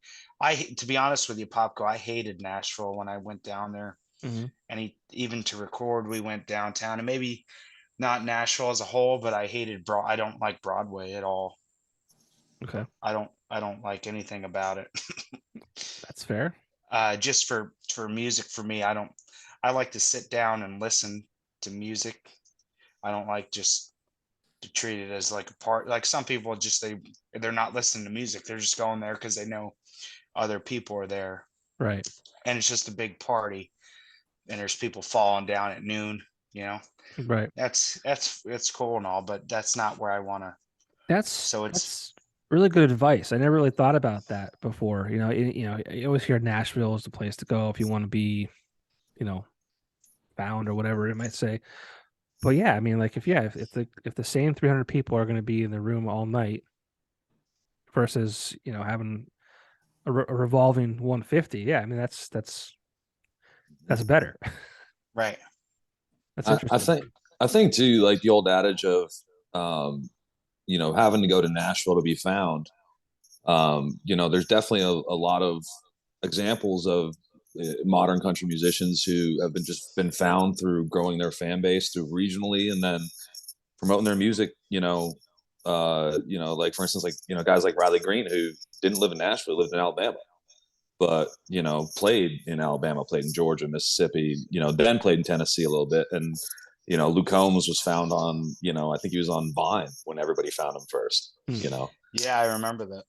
to be honest with you, Popko, I hated Nashville when I went down there. Mm-hmm. And even to record, we went downtown, and maybe not Nashville as a whole, but I don't like Broadway at all. Okay, I don't like anything about it. that's fair. Just for music, for me, I like to sit down and listen to music. I don't like just to treat it as like a part, like some people they're not listening to music, they're just going there because they know other people are there, Right. and it's just a big party, and there's people falling down at noon, you know. Right. It's cool and all, but that's not where I want to. That's So it's that's really good advice. I never really thought about that before. You always hear Nashville is the place to go if you want to be, you know, found or whatever it might say. But yeah, I mean, like if the same 300 people are going to be in the room all night versus having a revolving 150, yeah, I mean that's better. right. That's I interesting. I think too, like the old adage of having to go to Nashville to be found. There's definitely a lot of examples of modern country musicians who have been found through growing their fan base through regionally and then promoting their music. Like for instance, like guys like Riley Green who didn't live in Nashville, lived in Alabama, but played in Alabama, played in Georgia, Mississippi, then played in Tennessee a little bit. And Luke Combs was found on, I think he was on Vine when everybody found him first. Yeah, I remember that.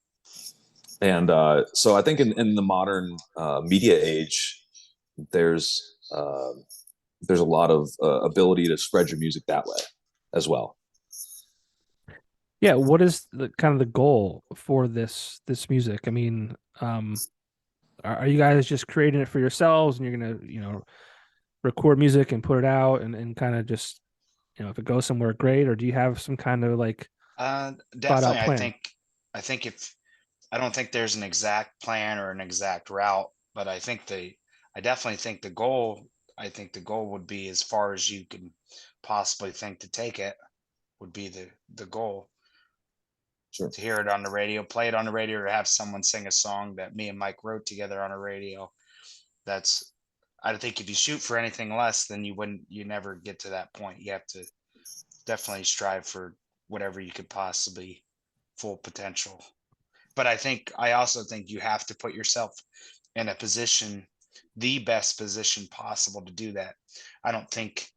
And so I think in the modern media age, there's a lot of ability to spread your music that way as well. Yeah, what is the kind of the goal for this music? I mean, are you guys just creating it for yourselves and you're gonna, record music and put it out and kind of just, if it goes somewhere, great, or do you have some kind of like thought out Definitely. plan? I think if I don't think there's an exact plan or an exact route, but I definitely think the goal would be as far as you can possibly think to take it would be the goal. Sure. To hear it on the radio, play it on the radio, or have someone sing a song that me and Mike wrote together on a radio. I think if you shoot for anything less, then you never get to that point. You have to definitely strive for whatever you could possibly full potential. But I also think you have to put yourself in a position, the best position possible to do that. I don't think,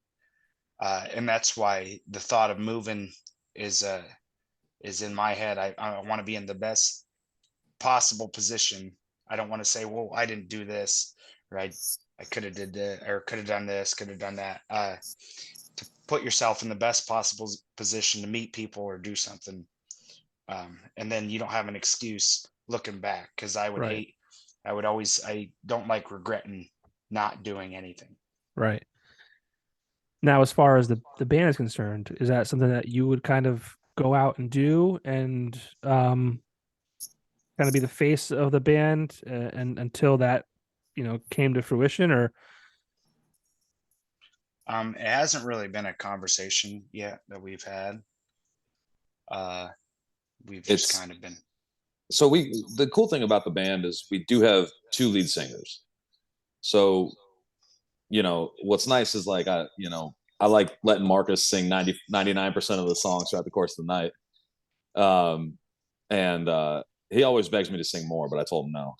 and that's why the thought of moving is in my head. I want to be in the best possible position. I don't want to say, well, I didn't do this, or I could have did that, or could have done this, could have done that. To put yourself in the best possible position to meet people or do something And then you don't have an excuse looking back, because I would Right. I don't like regretting not doing anything. Right. Now, as far as the band is concerned, is that something that you would kind of go out and do and kind of be the face of the band and until that, came to fruition, or It hasn't really been a conversation yet that we've had. We've just It's kind of been. so the cool thing about the band is we do have 2 lead singers. So, what's nice is like I like letting Marcus sing 99% of the songs throughout the course of the night. And he always begs me to sing more, but I told him no.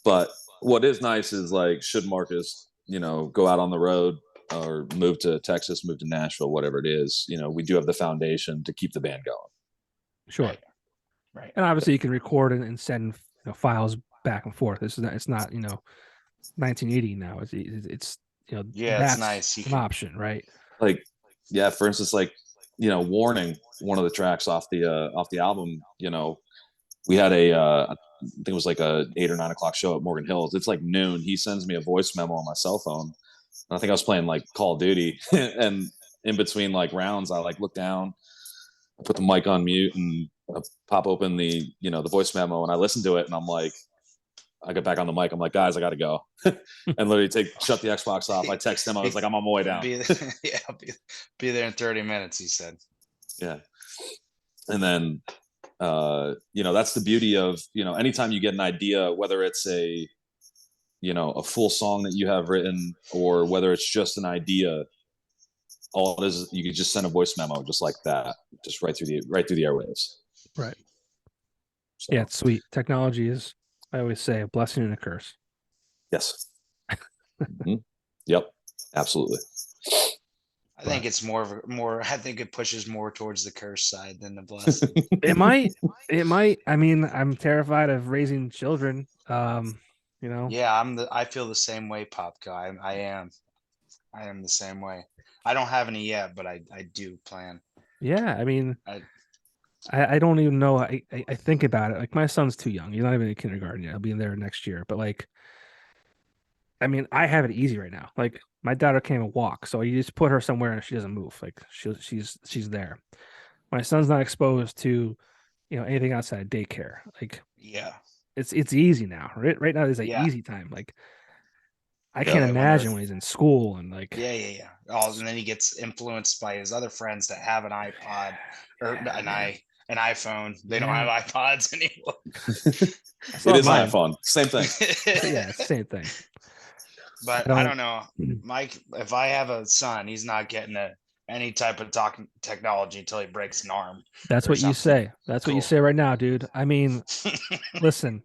But what is nice is like, should Marcus, go out on the road or move to Texas, move to Nashville, whatever it is, we do have the foundation to keep the band going. sure. Right. And obviously, you can record and send files back and forth. It's not 1980 now. It's Yeah, that's it's nice. You an can. option, right? Like, yeah, for instance, like, Warning, one of the tracks off the album, we had I think it was like a 8 or 9 o'clock show at Morgan Hills. It's like noon. He sends me a voice memo on my cell phone. And I think I was playing like Call of Duty, and in between like rounds, I like look down, I put the mic on mute, and pop open the the voice memo, and I listen to it, and I'm like, I get back on the mic. I'm like, guys, I got to go, and literally shut the Xbox off. I text him. I was like, I'm on my way down. Yeah, be there in 30 minutes. He said. Yeah, and then that's the beauty of anytime you get an idea, whether it's a full song that you have written or whether it's just an idea, all it is you can just send a voice memo just like that, just right through the airwaves. Right. So, Yeah, it's sweet. Technology is, I always say, a blessing and a curse. yes. Mm-hmm. Yep, absolutely. I think it's more. I think it pushes more towards the curse side than the blessing. It might. I mean, I'm terrified of raising children. Yeah, I feel the same way, Popko. I am the same way. I don't have any yet, but I do plan. Yeah, I mean, I don't even know. I think about it. Like, my son's too young. He's not even in kindergarten yet. He'll be in there next year. But like, I mean, I have it easy right now. Like, my daughter can't walk, so you just put her somewhere and she doesn't move. Like, she's there. My son's not exposed to anything outside of daycare. Like, Yeah, it's easy now. Right now is an Yeah. easy time. Like, I Yeah, can't when imagine they're- when he's in school and like, yeah. Oh, and then he gets influenced by his other friends that have an iPod or an iPhone. They don't have iPods anymore. I still It have is an mine. iPhone, same thing. Yeah, it's the same thing. But I don't know, Mike. If I have a son, he's not getting any type of technology until he breaks an arm. That's or what you something. say. That's what you Cool. say right now, dude. I mean, listen.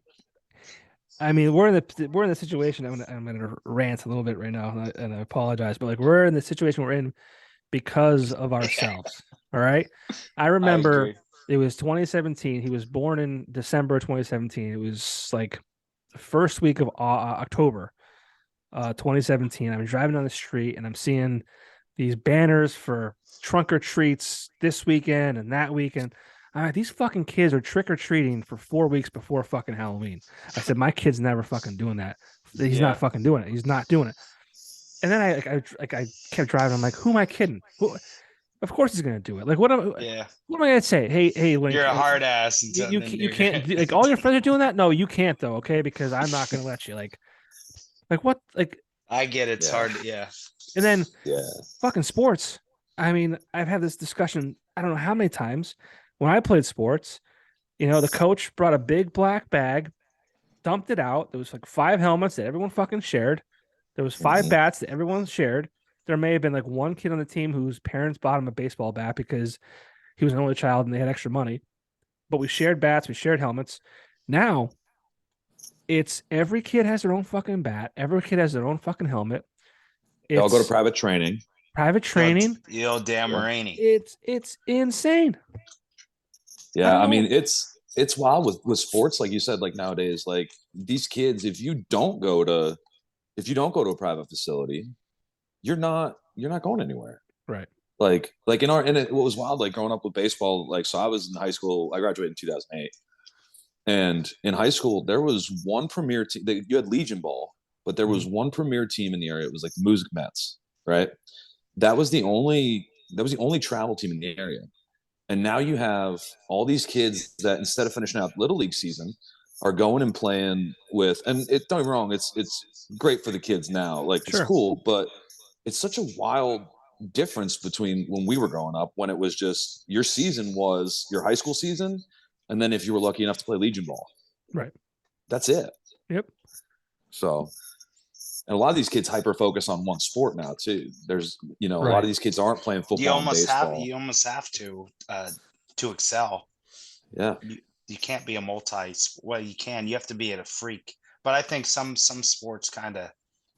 I mean, we're in the situation. I'm gonna rant a little bit right now, and I apologize, but like, we're in the situation we're in because of ourselves. All right. I remember agree. it was 2017. He was born in December 2017. It was like the first week of October, 2017. I'm driving down the street and I'm seeing these banners for trunk or treats this weekend and that weekend. All right, these fucking kids are trick or treating for 4 weeks before fucking Halloween. I said, my kid's never fucking doing that. He's not fucking doing it. He's not doing it. And then I kept driving. I'm like, who am I kidding? Of course he's gonna do it. Like, what am I gonna say? Hey, Link, You're a hard ass. You can't like, all your friends are doing that. No, you can't though. Okay, because I'm not gonna let you. Like what? Like, I get it. It's hard. And then Yeah, fucking sports. I mean, I've had this discussion. I don't know how many times when I played sports. The coach brought a big black bag, dumped it out. There was like 5 helmets that everyone fucking shared. There was 5 bats that everyone shared. There may have been like one kid on the team whose parents bought him a baseball bat because he was an only child and they had extra money. But we shared bats, we shared helmets. Now, it's every kid has their own fucking bat. Every kid has their own fucking helmet. they all go to private training. Private training. The old damn Rainey. It's insane. Yeah, I mean, it's wild with sports, like you said. Like, nowadays, like, these kids, if you don't go to a private facility, you're not going anywhere. Right. What was wild, like growing up with baseball, like, so I was in high school, I graduated in 2008. And in high school, there was one premier team. You had Legion Ball, but there was one premier team in the area. It was like the Music Mets, right? That was the only travel team in the area. And now you have all these kids that instead of finishing out little league season are going and playing with, and don't get me wrong, it's great for the kids now. Like, it's Sure. cool, but it's such a wild difference between when we were growing up, when it was just your season was your high school season, and then if you were lucky enough to play Legion Ball, Right. that's it. Yep. So, and a lot of these kids hyper focus on one sport now too. There's, a lot of these kids aren't playing football and baseball. You almost have to excel. Yeah. You can't be a well, you can. You have to be a freak. But I think some sports kind of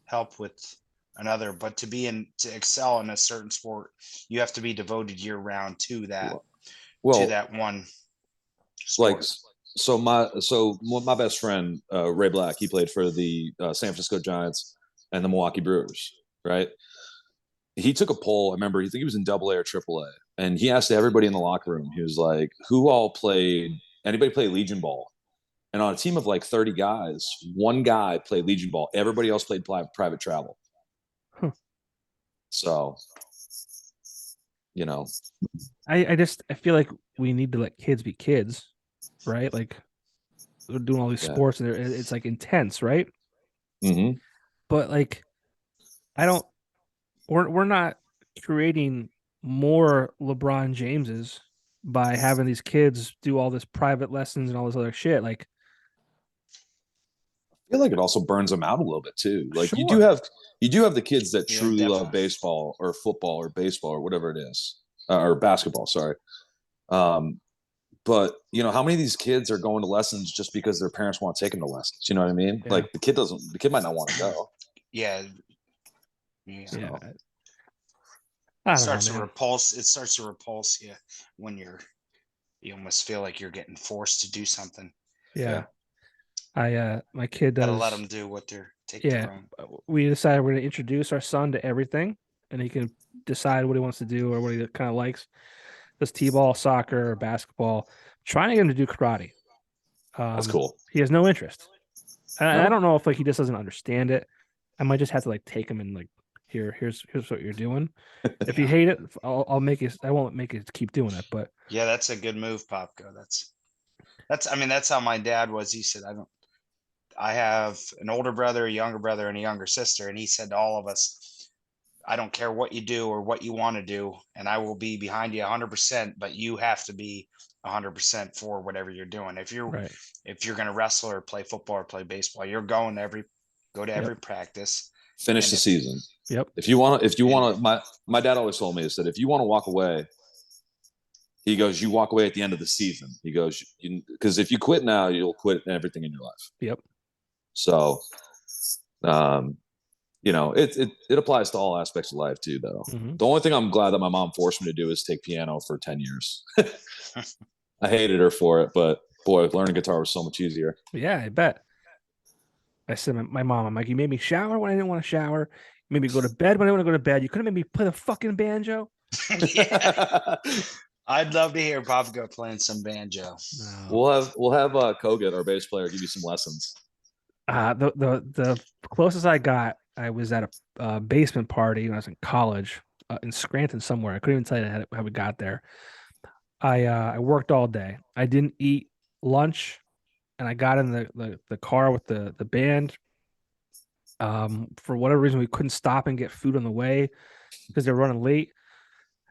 help with another. But to excel in a certain sport, you have to be devoted year round to that. To that one sport. Like, so my best friend, Ray Black, he played for the San Francisco Giants and the Milwaukee Brewers, right? He took a poll. I remember, I think he was in AA or AAA, and he asked everybody in the locker room. He was like, "Who all played? Anybody play Legion Ball?" And on a team of like 30 guys, one guy played Legion Ball. Everybody else played private travel. Huh. So, I feel like we need to let kids be kids, right? Like, we're doing all these sports, and it's like intense, right? Mm-hmm. But like, we're not creating more LeBron Jameses by having these kids do all this private lessons and all this other shit. Like, I feel like it also burns them out a little bit too. Like, sure. you do have the kids that truly love baseball or football or baseball or whatever it is, or basketball. Sorry. But how many of these kids are going to lessons just because their parents want to take them to lessons? You know what I mean? Yeah. Like, the kid might not want to go. Yeah. Yeah. It starts to repulse you when you almost feel like you're getting forced to do something. Yeah. My kid does. Gotta let them do what they're taking. Yeah. We decided we're going to introduce our son to everything, and he can decide what he wants to do or what he kind of likes. Does t-ball, soccer, or basketball. Trying to get him to do karate. That's cool. He has no interest. I don't know if he just doesn't understand it. I might just have to take him and here's what you're doing. If you hate it, I'll make it. I won't make it keep doing it. But yeah, that's a good move, Popko. That's how my dad was. He said, I have an older brother, a younger brother, and a younger sister, and he said to all of us, I don't care what you do or what you want to do, and I will be behind you 100%, but you have to be 100% for whatever you're doing. If you're going to wrestle or play football or play baseball, you're going to every practice. Finish the season. Yep. If you want to, my dad always told me, he said, if you want to walk away, he goes, you walk away at the end of the season. He goes, because if you quit now, you'll quit everything in your life. Yep. So, it applies to all aspects of life too, though. Mm-hmm. The only thing I'm glad that my mom forced me to do is take piano for 10 years. I hated her for it, but boy, learning guitar was so much easier. Yeah, I bet. I said to my mom, I'm like, you made me shower when I didn't want to shower. You made me go to bed when I didn't want to go to bed. You could have made me play the fucking banjo. Yeah. I'd love to hear Popko playing some banjo. No. We'll have Kogut, our bass player, give you some lessons. The closest I got, I was at a basement party when I was in college in Scranton somewhere. I couldn't even tell you how we got there. I worked all day. I didn't eat lunch, and I got in the car with the band. For whatever reason, we couldn't stop and get food on the way because they were running late.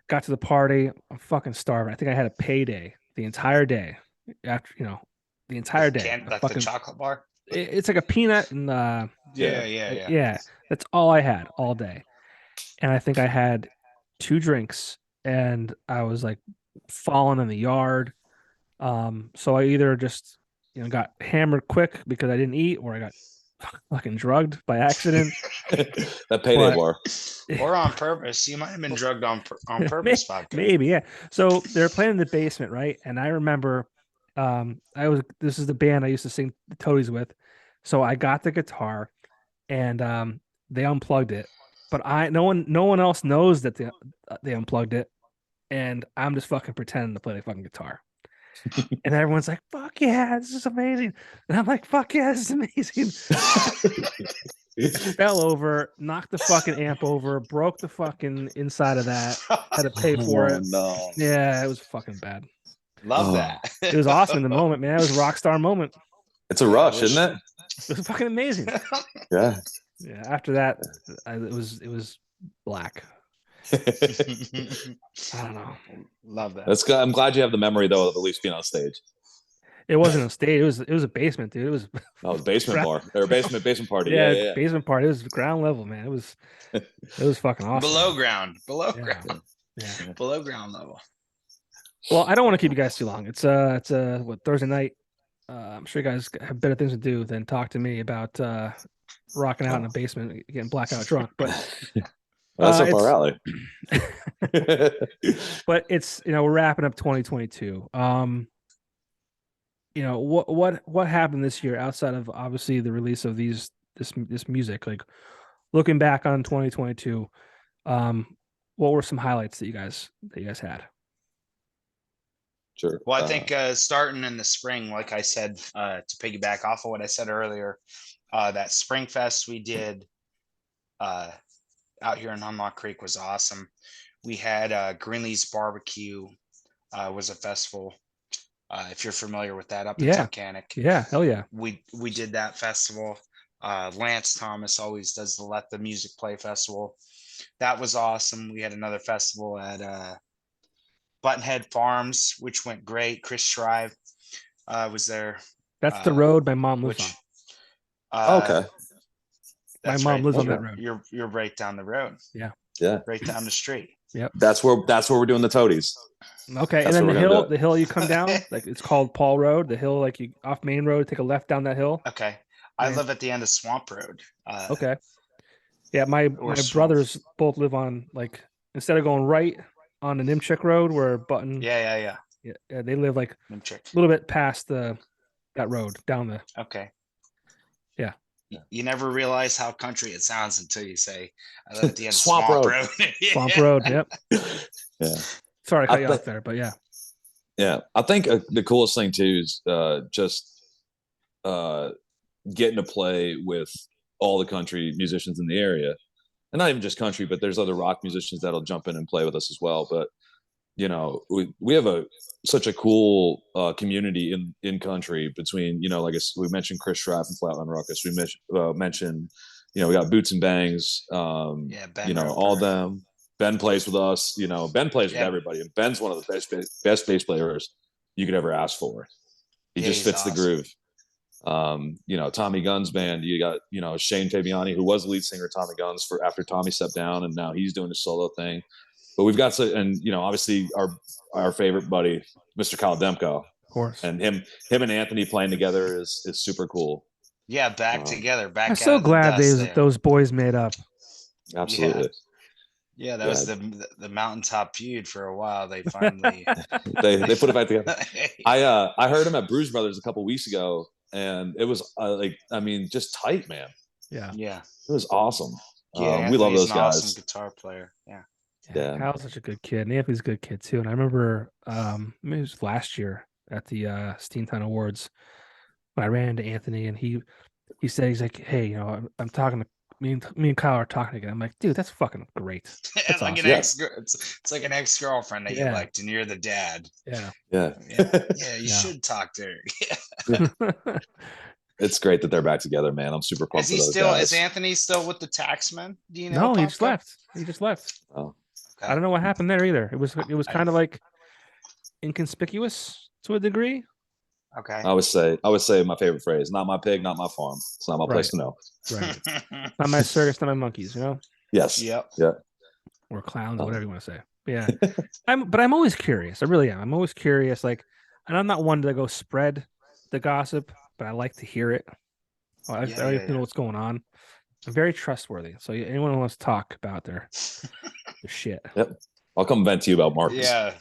Got to the party. I'm fucking starving. I think I had a payday the entire day. After the entire day. The chocolate bar. It's like a peanut and yeah. That's all I had all day, and I think I had 2 drinks, and I was falling in the yard. So I either just got hammered quick because I didn't eat, or I got fucking drugged by accident. That payday bar. Or on purpose. You might have been drugged on purpose. Maybe, yeah. So they're playing in the basement, right? And I remember this is the band I used to sing the Toadies with. So I got the guitar, and they unplugged it, but no one else knows that they unplugged it, and I'm just fucking pretending to play the fucking guitar. And everyone's like, "Fuck yeah, this is amazing!" And I'm like, "Fuck yeah, this is amazing!" Fell over, knocked the fucking amp over, broke the fucking inside of that. Had to pay for it. No. Yeah, it was fucking bad. Love Oh. that. It was awesome in the moment, man. It was a rock star moment. It's a rush, wish- isn't It was fucking amazing. it? Yeah. After that, it was black. I don't know. Love that. That's good. I'm glad you have the memory though of at least being on stage. It wasn't a stage. It was a basement, dude. It was Oh, basement bar or basement party. yeah, Yeah. basement party. It was ground level, man. It was fucking awesome. Below ground. Yeah. Yeah. Below ground level. Well, I don't want to keep you guys too long. It's what, Thursday night. I'm sure you guys have better things to do than talk to me about rocking out in a basement, getting blackout drunk. But That's up our alley. but it's, we're wrapping up 2022. What happened this year outside of obviously the release of this music? Like looking back on 2022, what were some highlights that you guys had? Sure. Well, I think starting in the spring, like I said, to piggyback off of what I said earlier, that Spring Fest we did out here in Hunlock Creek was awesome. We had Greenlee's Barbecue was a festival. If you're familiar with that, up in Tunkhannock. Yeah, hell yeah. We did that festival. Lance Thomas always does the Let the Music Play festival. That was awesome. We had another festival at Buttonhead Farms, which went great. Chris Shrive was there. That's the road my mom lives on. Okay. My mom lives on that road. You're right down the road. Yeah. Right down the street. Yep. That's where we're doing the toadies. Okay. That's and then what the hill you come down, like it's called Paul Road. The hill, like you off Main Road, take a left down that hill. Okay. I live at the end of Swamp Road. Okay. Yeah, my brothers both live on, like, instead of going right on the Nimchick Road where Button. Yeah. They live like Nimchick. a little bit past that road down the. Okay. Yeah. You never realize how country it sounds until you say, I live at the end of Swamp Road. Swamp Road. Yep. Yeah. Sorry to cut you off there, but yeah. Yeah. I think the coolest thing too is just getting to play with all the country musicians in the area, and not even just country, but there's other rock musicians that'll jump in and play with us as well. But we have such a cool community in country between, like we mentioned Chris Schrapp and Flatland Ruckus. We mentioned, we got Boots and Bangs. Ben all them. Ben plays with us. Ben plays with everybody, and Ben's one of the best bass players you could ever ask for. He just fits the groove. Tommy Gunn's band, you got Shane Fabiani, who was the lead singer of Tommy Gunn's after Tommy stepped down, and now he's doing a solo thing. But we've got obviously our favorite buddy, Mr. Kyle Demko, of course, and him and Anthony playing together is super cool. Yeah, back together. I'm so glad those boys made up. Absolutely. Yeah, that was the mountaintop feud for a while. They finally they put it back together. I heard him at Bruise Brothers a couple weeks ago, and it was just tight, man. Yeah. It was awesome. Yeah, we love those guys. Awesome guitar player. Yeah. Kyle's such a good kid. And Anthony's a good kid too. And I remember maybe it was last year at the Steamtown Awards when I ran into Anthony, and he said, he's like, "Hey, I'm talking to me and Kyle are talking again." I'm like, "Dude, that's fucking great." That's like awesome. It's like an ex-girlfriend that you liked, and you're the dad. Yeah. You should talk to her. It's great that they're back together, man. I'm super pumped. Is Anthony still with the Taxman? Do you know? No, he just left. Oh. Okay. I don't know what happened there either. It was kind of like inconspicuous to a degree. Okay. I would say my favorite phrase: "Not my pig, not my farm. It's not my place to know." Right. Not my circus, not my monkeys. Yes. Yep. Yeah. Or clowns, whatever you want to say. But yeah. I'm always curious. I really am. I'm always curious. Like, and I'm not one to go spread the gossip, but I like to hear it. I like to know what's going on. I'm very trustworthy. So anyone who wants to talk about their shit. Yep. I'll come vent to you about Marcus. Yeah.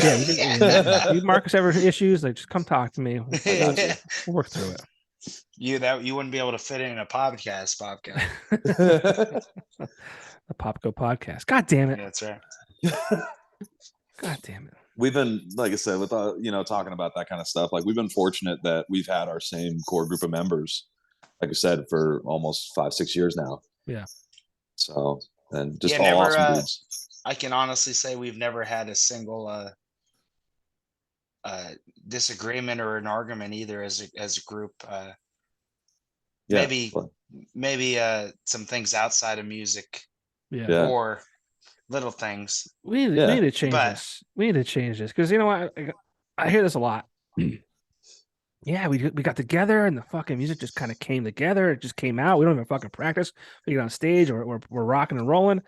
Yeah. You Marcus ever issues? Like, just come talk to me. We'll work through it. You wouldn't be able to fit it in a podcast, Popko. The Popko podcast. God damn it. Yeah, that's right. God damn it. We've been, like I said, with talking about that kind of stuff. Like we've been fortunate that we've had our same core group of members, like I said, for almost 5-6 years now. Yeah. So and just all never. awesome dudes. I can honestly say we've never had a single disagreement or an argument either as a group. Yeah, maybe some things outside of music. Yeah. Or little things. We need to change this. We need to change this because you know what? I hear this a lot. Yeah, we got together and the fucking music just kind of came together. It just came out. We don't even fucking practice. We get on stage or we're rocking and rolling.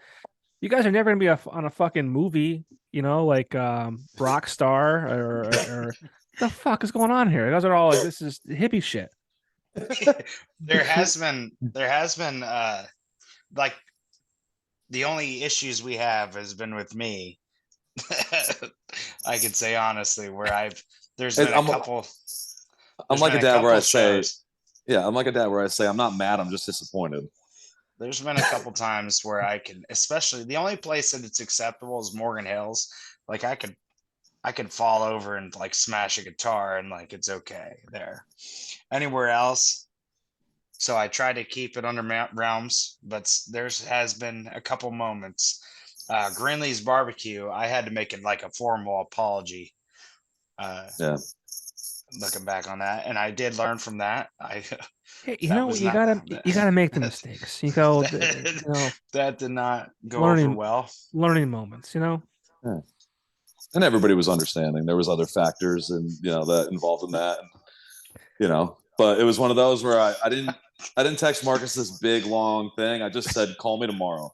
You guys are never gonna be on a fucking movie, you know, like Rockstar or the fuck is going on here? You guys are all like, this is hippie shit. There has been like the only issues we have has been with me. I could say honestly, where there's been a couple. I'm like a dad where I say, I'm like a dad where I say I'm not mad, I'm just disappointed. There's been a couple times where I can, especially the only place that it's acceptable is Morgan Hills. Like I could fall over and like smash a guitar and like it's okay there. Anywhere else, so I try to keep it under realms, but has been a couple moments. Greenlee's barbecue, I had to make it like a formal apology. Looking back on that, and I did learn from that. Hey, you gotta make the mistakes. You go, that did not go over well. Learning moments, you know. Yeah. And everybody was understanding. There was other factors, and that involved in that. And, but it was one of those where I didn't text Marcus this big long thing. I just said, "Call me tomorrow."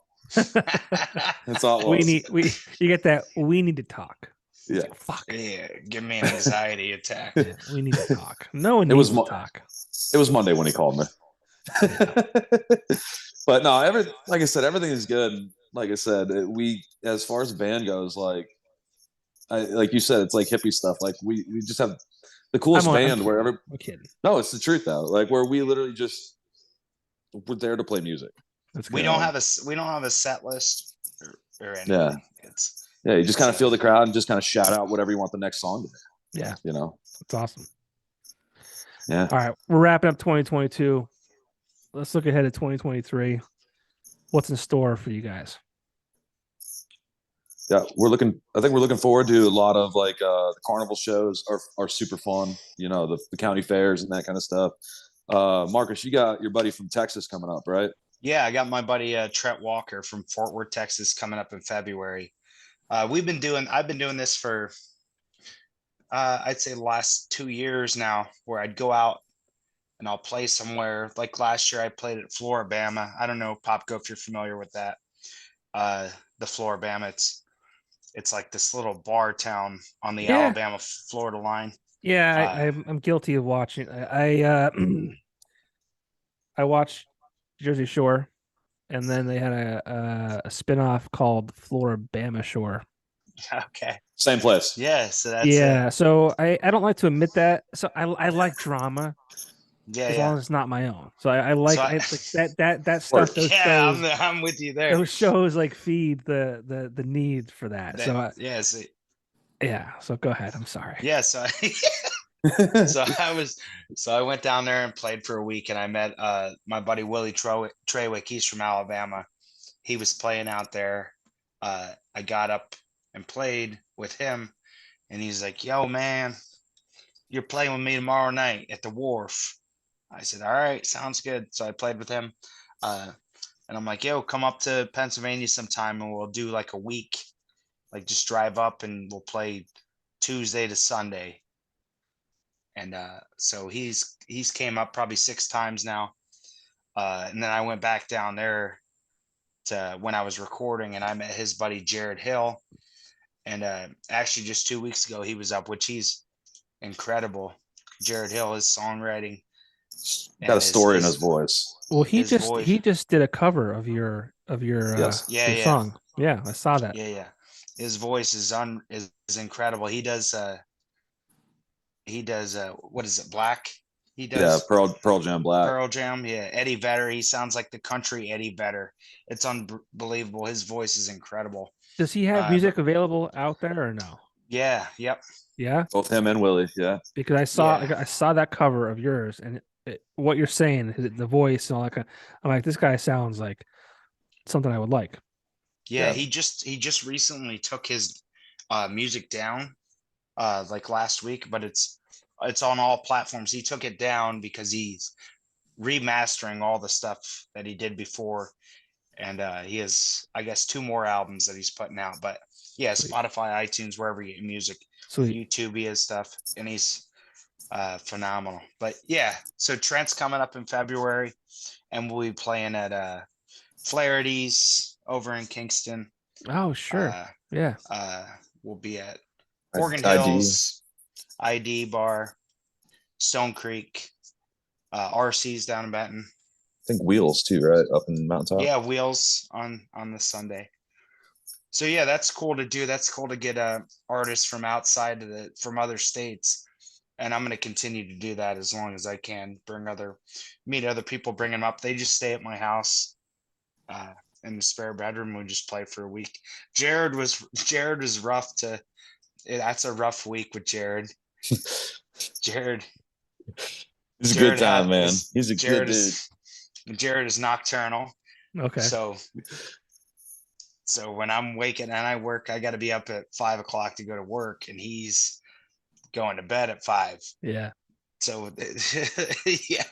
That's all it was. You get that? We need to talk. Yeah. Like, fuck. Yeah, give me an anxiety attack. Yeah, we need to talk. No one needs to talk. It was Monday when he called me. But no, like I said, everything is good. Like I said, as far as the band goes, like you said, it's like hippie stuff. Like we just have the coolest band wherever. I'm kidding. No, it's the truth though. Like where we literally just we're there to play music. We don't have a set list or anything. Yeah, you just kind of feel the crowd and just kind of shout out whatever you want the next song to be. Yeah. It's awesome. Yeah. All right. We're wrapping up 2022. Let's look ahead at 2023. What's in store for you guys? Yeah, I think we're looking forward to a lot of like the carnival shows are super fun, the county fairs and that kind of stuff. Marcus, you got your buddy from Texas coming up, right? Yeah, I got my buddy Trent Walker from Fort Worth, Texas coming up in February. I've been doing this for I'd say the last 2 years now, where I'd go out and I'll play somewhere. Like last year I played at Floribama. I don't know, Popko, if you're familiar with that. The Floribama, it's like this little bar town on the Alabama-Florida line. Yeah, I'm guilty of watching. I watched Jersey Shore. And then they had a spinoff called Floribama Shore. Okay. Same place. Yeah. So that's So I don't like to admit that. So I like drama. Yeah. As long as it's not my own. So I like that stuff. Those shows, I'm with you there. Those shows like feed the need for that. So go ahead. I'm sorry. Yeah. So I went down there and played for a week, and I met my buddy Willie Treywick. He's from Alabama. He was playing out there. I got up and played with him, and he's like, "Yo, man, you're playing with me tomorrow night at the Wharf." I said, "All right, sounds good." So I played with him, and I'm like, "Yo, come up to Pennsylvania sometime, and we'll do like a week, like just drive up and we'll play Tuesday to Sunday." And so he's came up probably 6 times now. And then I went back down there to when I was recording, and I met his buddy Jared Hill. And actually just 2 weeks ago he was up, which he's incredible. Jared Hill, his songwriting. Got a story in his voice. Well, he just did a cover of your song. Yeah, I saw that. Yeah. His voice is incredible. He does what is it, Black? He Yeah, does Pearl Jam Black. Pearl Jam. Yeah, Eddie Vedder. He sounds like the country Eddie Vedder. It's unbelievable. His voice is incredible. Does he have But music available out there or no? yeah, yep, Yeah, Both him and Willie. Yeah. because yeah, I saw that cover of yours, and what you're saying, the voice and all that kind. I'm like, this guy sounds like something I would like. yeah. Yeah. He just recently took his music down like last week, but it's on all platforms. He took it down because he's remastering all the stuff that he did before, and he has, I guess, 2 more albums that he's putting out. But yeah, Sweet. Spotify, iTunes, wherever you get music, Sweet. YouTube, he has stuff, and he's phenomenal. But yeah, so Trent's coming up in February, and we'll be playing at Flaherty's over in Kingston. Oh, sure. Yeah. We'll be at Morgan ID. Hills, ID Bar, Stone Creek, RC's down in Benton. I think Wheels too, right? Up in Mountaintop. Yeah, Wheels on the Sunday. So yeah, that's cool to do. That's cool to get artists from outside of from other states, and I'm going to continue to do that as long as I can. Meet other people, bring them up. They just stay at my house in the spare bedroom. We just play for a week. Jared was rough to. That's a rough week with Jared. Jared. He's a good time, man. He's a good dude. Jared is nocturnal. Okay. So when I'm waking and I work, I got to be up at 5 o'clock to go to work, and he's going to bed at 5. Yeah. So yeah,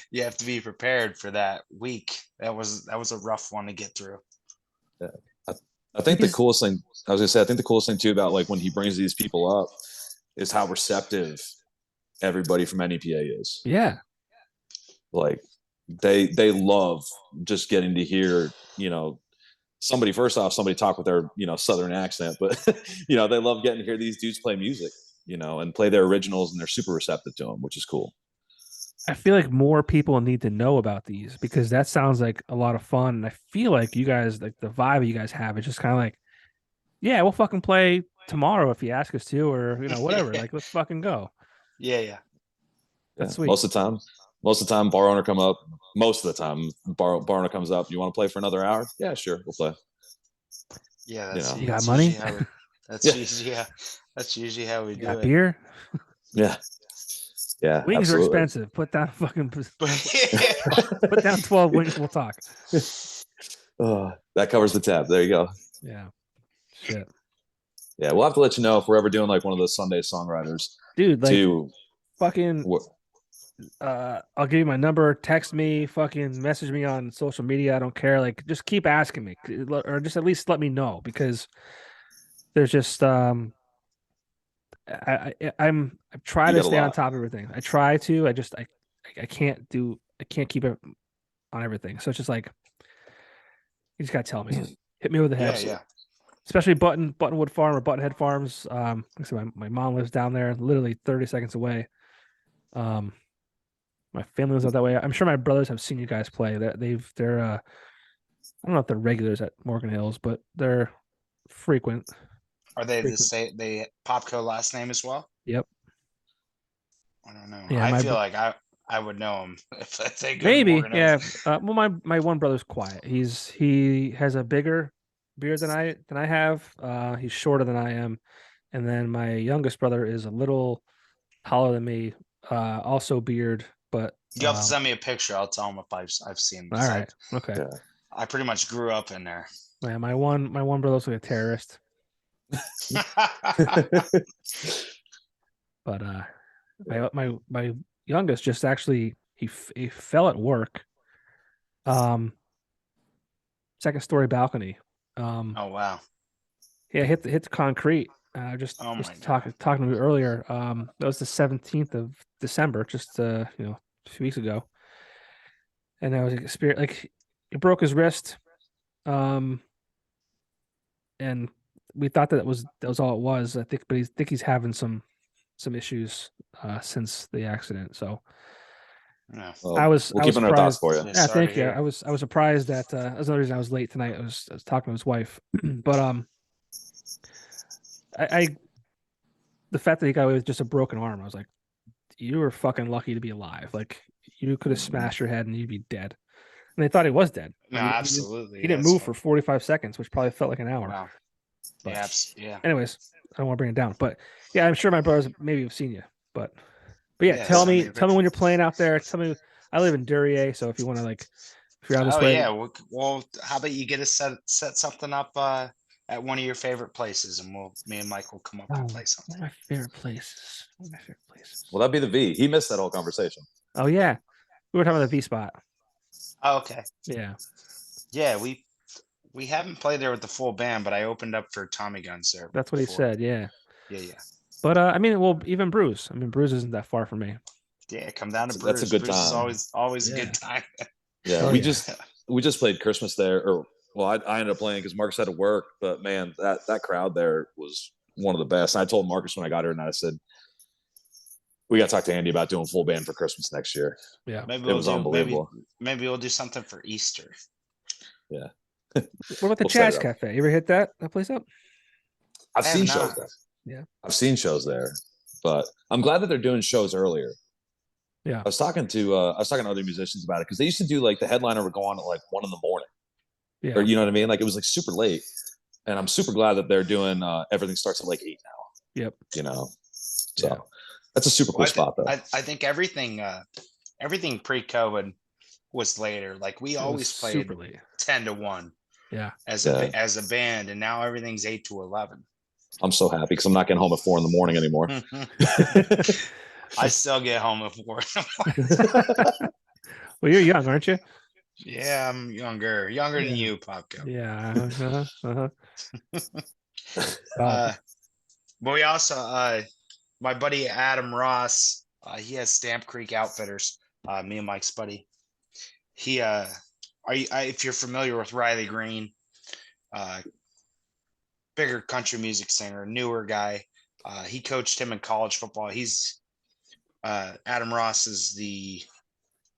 you have to be prepared for that week. That was a rough one to get through. Yeah. I think the coolest thing, I was gonna say, I think the coolest thing too about like when he brings these people up is how receptive everybody from NEPA is. Yeah. Like they love just getting to hear, somebody talk with their, Southern accent, but they love getting to hear these dudes play music, and play their originals, and they're super receptive to them, which is cool. I feel like more people need to know about these because that sounds like a lot of fun. And I feel like you guys, like the vibe you guys have, is just kind of like, yeah, we'll fucking play tomorrow if you ask us to, or whatever. Like, let's fucking go. Yeah. That's sweet. Most of the time, bar owner comes up. Most of the time, bar owner comes up. You want to play for another hour? Yeah, sure, we'll play. Yeah, you got money? That's usually how we do it. Beer? Yeah. Wings absolutely. are expensive. Put down put down 12 wings. We'll talk. That covers the tab. There you go. Yeah. Shit. Yeah, we'll have to let you know if we're ever doing like one of those Sunday songwriters. Dude, like fucking I'll give you my number, text me, fucking message me on social media. I don't care. Like, just keep asking me, or just at least let me know, because there's just I'm trying to stay on top of everything. I try to. I can't keep it on everything. So it's just like, you just gotta tell me. Hit me with the head. Yeah. Especially Buttonwood Farm or Buttonhead Farms. Like I said, my mom lives down there, literally 30 seconds away. My family lives out that way. I'm sure my brothers have seen you guys play. They're I don't know if they're regulars at Morgan Hills, but they're frequent. Are they the Popko last name as well? Yep. I don't know. Yeah, I feel like I would know him if they go maybe. to Morgan Hills. Yeah. Well, my one brother's quiet. He has a bigger beard than I have. He's shorter than I am, and then my youngest brother is a little taller than me. Also beard, but You have to send me a picture. I'll tell him if I've seen him. All right. Okay. Yeah. I pretty much grew up in there. Yeah, my one brother looks like a terrorist. But my youngest just actually he fell at work. Second story balcony. Oh wow. Yeah, hit the concrete. Just talking to me earlier. That was the 17th of December, just a few weeks ago. And I was like, he broke his wrist. And we thought that was all it was. I think he's having some issues since the accident. So Yeah. We'll keep in our thoughts for you. Yeah, thank you. I was surprised that that was another reason I was late tonight. I was talking to his wife, but I the fact that he got away with just a broken arm, I was like, you were fucking lucky to be alive. Like you could have smashed your head and you'd be dead. And they thought he was dead. No, Like, absolutely. He didn't move for 45 seconds, which probably felt like an hour. Wow. But Yeah, yeah. anyways, I don't want to bring it down. But yeah, I'm sure my brothers maybe have seen you. But yeah, Yeah, tell send me me a when you're playing out there. Tell me. I live in Duryea, so if you want to if you're out this Oh way, yeah. Well, how about you get us set something up at one of your favorite places, and me and Mike will come up and play one something. of my favorite places. One of my favorite places. Well, that'd be the V. He missed that whole conversation. Oh yeah, we were talking about the V spot. Oh, okay. Yeah. Yeah, we haven't played there with the full band, but I opened up for Tommy Guns there. That's what he said. Yeah. Yeah. But I mean, well, even Bruce. I mean, Bruce isn't that far from me. Yeah, come down to That's a Bruce. good Bruce time. is always a good time. Yeah, Oh, we yeah. just played Christmas there, or well, I ended up playing because Marcus had to work. But man, that crowd there was one of the best. And I told Marcus when I got here, and I said, we got to talk to Andy about doing full band for Christmas next year. Yeah, Maybe it was unbelievable. Maybe we'll do something for Easter. Yeah. What about the We'll set Jazz it up. Cafe? You ever hit that place up? I've I seen have shows not. there. Yeah. I've seen shows there, but I'm glad that they're doing shows earlier. Yeah. I was talking to other musicians about it because they used to do like the headliner would go on at like 1 a.m. Yeah. or you know what I mean? Like it was like super late, and I'm super glad that they're doing everything starts at like 8 now. Yep. You know, so Yeah. that's a super cool spot though. I think everything pre-COVID was later. Like we always played super late. 10 to 1. Yeah. As a band, and now everything's 8 to 11. I'm so happy because I'm not getting home at 4 a.m. anymore. I still get home at 4. Well, you're young, aren't you? Yeah, I'm younger than you, Popko. Yeah. But we also, my buddy Adam Ross, he has Stamp Creek Outfitters. Me and Mike's buddy. He, if you're familiar with Riley Green, bigger country music singer, newer guy. He coached him in college football. He's Adam Ross is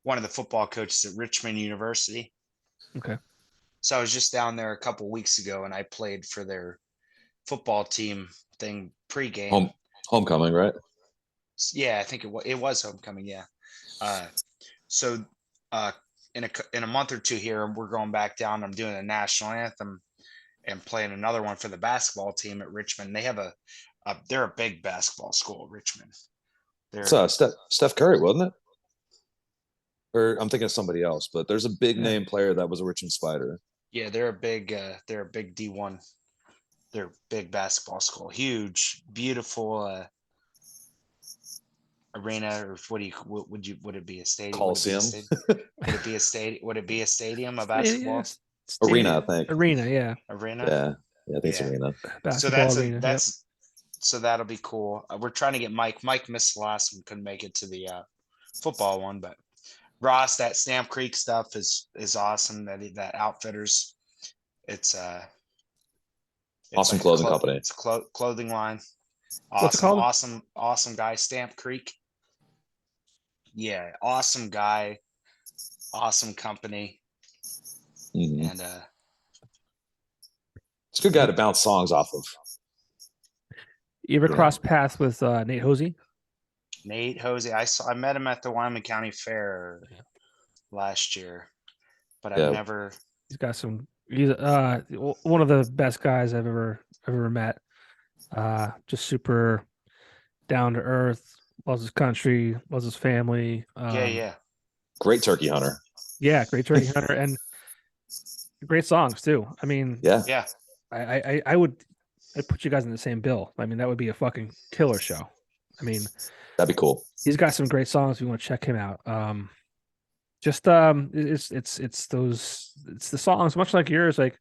one of the football coaches at Richmond University. Okay. So I was just down there a couple weeks ago, and I played for their football team thing pregame. Homecoming, right? Yeah, I think it was homecoming. Yeah. So in a month or two here, we're going back down. I'm doing a national anthem and playing another one for the basketball team at Richmond. They have they're a big basketball school, Richmond. It's Steph Curry, wasn't it? Or I'm thinking of somebody else, but there's a big name player that was a Richmond Spider. Yeah, they're a big D1. They're a big basketball school. Huge, beautiful arena, or would it be a stadium? Coliseum. Would it be a stadium? Would it be a stadium? A basketball arena, I think. Arena, yeah. Arena. Yeah, I think it's arena. Basketball So arena, so that'll be cool. We're trying to get Mike. Mike missed the last one, couldn't make it to the football one, but Ross, that Stamp Creek stuff is awesome. That Outfitters, it's awesome like clothing company. It's a clothing line. Awesome, What's it called? Awesome guy. Stamp Creek. Yeah, awesome guy, awesome company, Mm-hmm. and it's a good guy to bounce songs off of. You ever cross paths with Nate Hosey? Nate Hosey. I met him at the Wyoming County Fair last year, but I've never. He's got some. He's one of the best guys I've ever met. Just super down to earth. Loves his country. Loves his family. Yeah. Great turkey hunter. Yeah, great turkey hunter, and great songs too. I mean, Yeah. I'd put you guys in the same bill. I mean, that would be a fucking killer show. I mean, that'd be cool. He's got some great songs if you want to check him out. It's the songs much like yours. Like,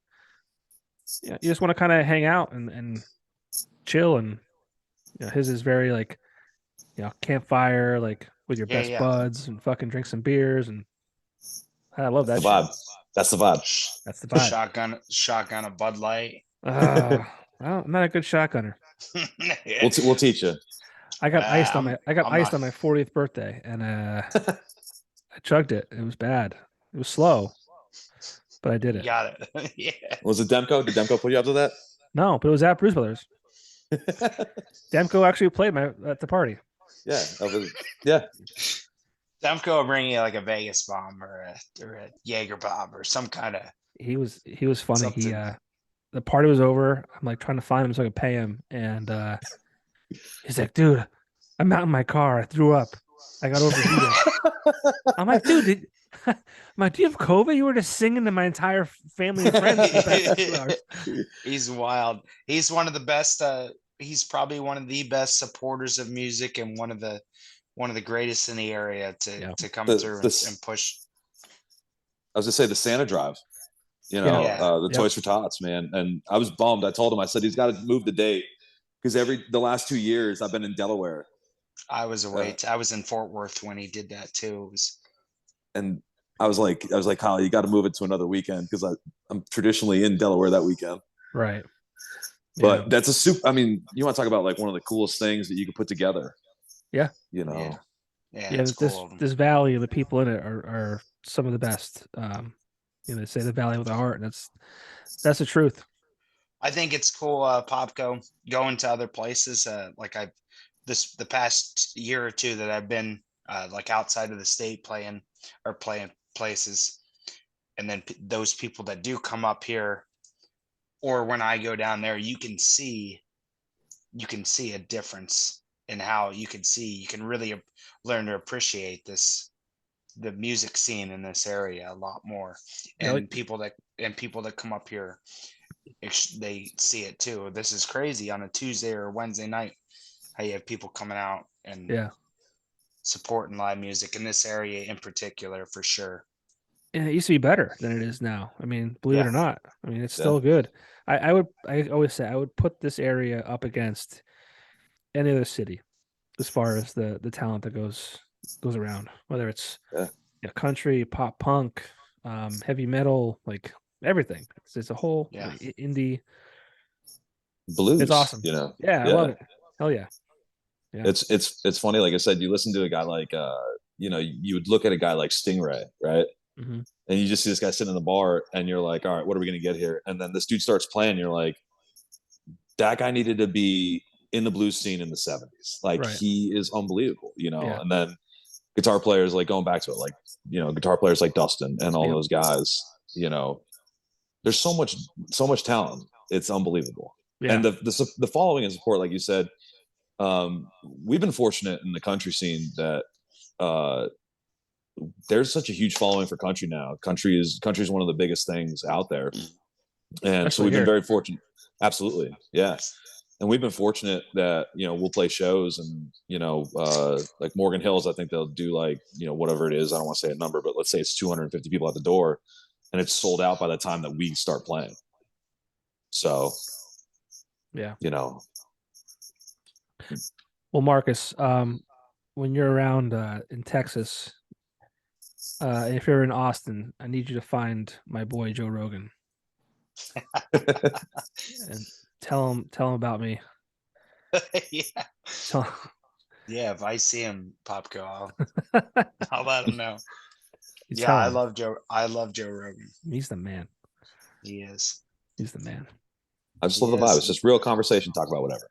you just want to kind of hang out and chill, and his is very like, campfire, like with your best buds and fucking drink some beers, and I love that. That's the vibe. That's the vibe. Shotgun a Bud Light. Well, I'm not a good shotgunner. We'll teach you. I got iced on my 40th birthday, and I chugged it. It was bad. It was slow, but I did it. You got it. Yeah. Was it Demko? Did Demko put you up to that? No, but it was at Bruce Brothers. Demko actually played at the party. Yeah. Yeah. Demko will bring you like a Vegas bomb or a Jaeger bomb or some kind of He was funny. He something. the party was over. I'm like trying to find him so I can pay him, and he's like, "Dude, I'm out in my car. I threw up. I got overheated." I'm like, "Dude, I'm like, do you have COVID? You were just singing to my entire family and friends for the past 2 hours." He's wild. He's one of the best. He's probably one of the best supporters of music and one of the greatest in the area to come through and push. I was gonna say the Santa Drive, you know, the Toys for Tots, man. And I was bummed. I told him, I said he's got to move the date because the last 2 years I've been in Delaware. I was away. I was in Fort Worth when he did that too. And I was like, Kyle, you got to move it to another weekend because I'm traditionally in Delaware that weekend. Right. But that's a super. I mean, you want to talk about like one of the coolest things that you could put together. Yeah. You know. Yeah. This cool. this valley, the people in it are some of the best. They say the valley with a heart, and that's the truth. I think it's cool, Popko, going to other places. Like the past year or two that I've been like outside of the state playing places, and then those people that do come up here, or when I go down there, you can see a difference in how you can really learn to appreciate the music scene in this area a lot more, and people that come up here, they see it too. This is crazy on a Tuesday or Wednesday night how you have people coming out and supporting live music in this area in particular, for sure. And it used to be better than it is now. I mean, believe it or not, I mean, it's still good. I always say I would put this area up against any other city as far as the talent that goes around, whether it's country, pop, punk, heavy metal, like everything. It's a whole indie blues. It's awesome. You know. Yeah, I love it. Hell yeah. It's funny. Like I said, you listen to a guy like you would look at a guy like Stingray, right? Mm-hmm. And you just see this guy sitting in the bar, and you're like, all right, what are we gonna get here? And then this dude starts playing. You're like, that guy needed to be in the blues scene in the 70s. Like he is unbelievable, you know. And then guitar players, like going back to it, like guitar players like Dustin and all those guys. You know, there's so much talent. It's unbelievable. Yeah. And the following and support, like you said, we've been fortunate in the country scene that there's such a huge following for country now. Country is one of the biggest things out there, and so we've been very fortunate. Absolutely, yes. And we've been fortunate that we'll play shows, and like Morgan Hills, I think they'll do like whatever it is. I don't want to say a number, but let's say it's 250 people at the door, and it's sold out by the time that we start playing. So, Well, Marcus, when you're around in Texas, if you're in Austin, I need you to find my boy Joe Rogan and tell him about me. If I see him, Popko, I'll let him know. I love Joe Rogan. He's the man. He is. He's the man. I just love the vibe. It's just real conversation. Talk about whatever.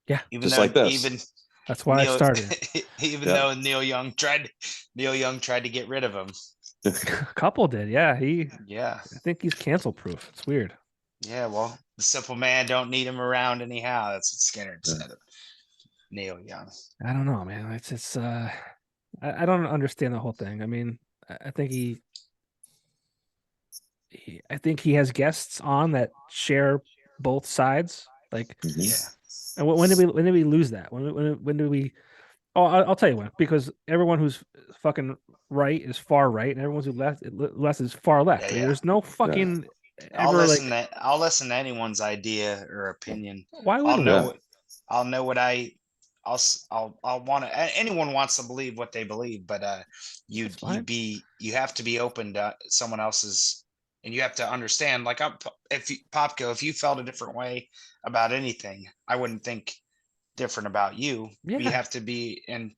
Yeah, just like this. That's why I started. Even though Neil Young tried to get rid of him. A couple did, yeah. I think he's cancel proof. It's weird. Yeah, well, the simple man don't need him around anyhow. That's what Skinner said of Neil Young. I don't know, man. It's I don't understand the whole thing. I mean, I think he has guests on that share both sides. Like, and when did we lose that? When did we? Oh, I'll tell you when. Because everyone who's fucking right is far right, and everyone who's left is far left. I mean, there's no fucking. I'll listen to anyone's idea or opinion. Why wouldn't I'll know what I'll want to. Anyone wants to believe what they believe, but you have to be open to someone else's, and you have to understand. Like, Popko, if you felt a different way about anything, I wouldn't think different about you. Yeah. You have to be, and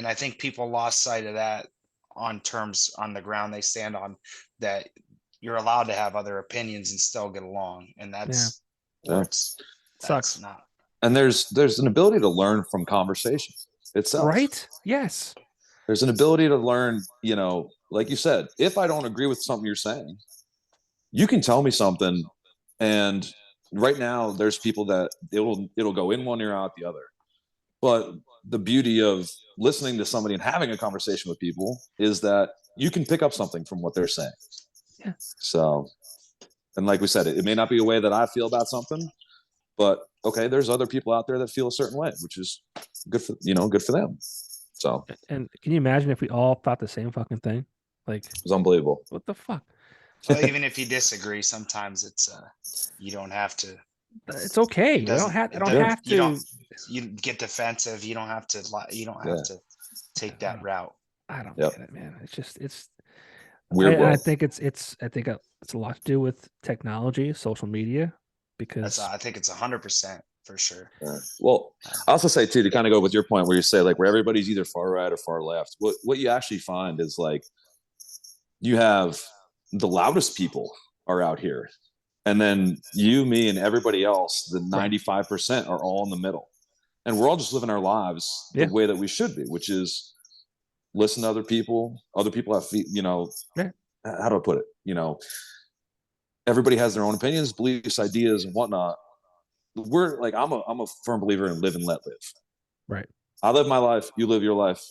I think people lost sight of that on the ground they stand on, that you're allowed to have other opinions and still get along, and that's sucks. Not. And there's an ability to learn from conversation. itself. Right? Yes. There's an ability to learn, you know, like you said, if I don't agree with something you're saying, you can tell me something. And right now there's people that it'll go in one ear out the other. But the beauty of listening to somebody and having a conversation with people is that you can pick up something from what they're saying. Yeah. So, and like we said, it may not be a way that I feel about something, but okay, there's other people out there that feel a certain way, which is good for, you know, good for them. So And can you imagine if we all thought the same fucking thing? Like, it was unbelievable. what the fuck? Well, even if you disagree, sometimes it's you don't have to. It's okay. It I doesn't. don't It doesn't- have to. You don't. You get defensive. You don't have to. You don't have to take that route. I don't Yep. get it, man. It's just Weird I world. think it's a lot to do with technology, social media, because I think it's 100% for sure. Well, I also say too, to kind of go with your point where you say like where everybody's either far right or far left, what you actually find is like you have the loudest people are out here, and then you, me, and everybody else, the 95% are all in the middle, and we're all just living our lives the way that we should be, which is listen to other people. Other people have, you know, how do I put it? You know, everybody has their own opinions, beliefs, ideas, and whatnot. We're like, I'm a firm believer in live and let live. Right. I live my life, you live your life.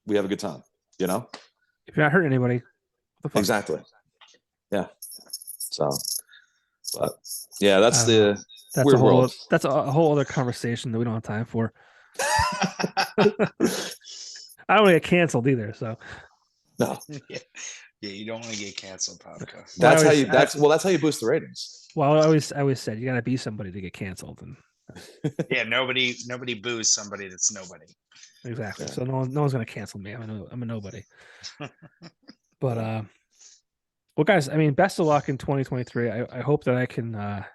We have a good time, you know? If you're not hurting anybody, what the fuck? Exactly. Yeah. So, but yeah, that's the weird world. That's a whole other conversation that we don't have time for. I don't want to get canceled either, so. No. Yeah, you don't want to get canceled, Popko. That's how you boost the ratings. Well, I always said you gotta be somebody to get canceled, and yeah, nobody boos somebody that's nobody. Exactly. So no one's gonna cancel me. I'm a nobody. But well, guys, I mean, best of luck in 2023. I hope that I can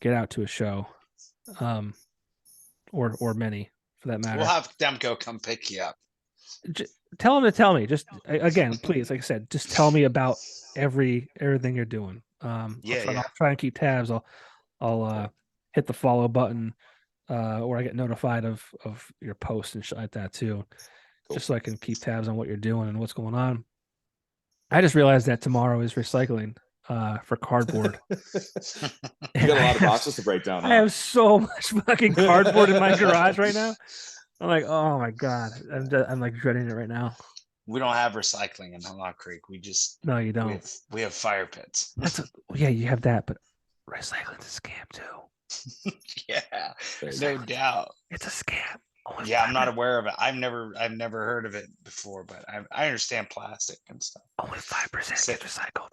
get out to a show, or many for that matter. We'll have Demko come pick you up. Tell him to tell me. Just again, please, like I said, just tell me about everything you're doing. I'll try and keep tabs. I'll hit the follow button, or I get notified of your posts and shit like that too, just so I can keep tabs on what you're doing and what's going on. I just realized that tomorrow is recycling for cardboard. You got a lot of boxes to break down. I have so much fucking cardboard in my garage right now. I'm like, oh my god, I'm like dreading it right now. We don't have recycling in Hemlock Creek. We just no, you don't. We have fire pits. Yeah, you have that, but recycling's a scam too. Yeah, no doubt. It's a scam. Yeah, I'm not aware of it. I've never heard of it before, but I understand plastic and stuff. Only 5% gets recycled.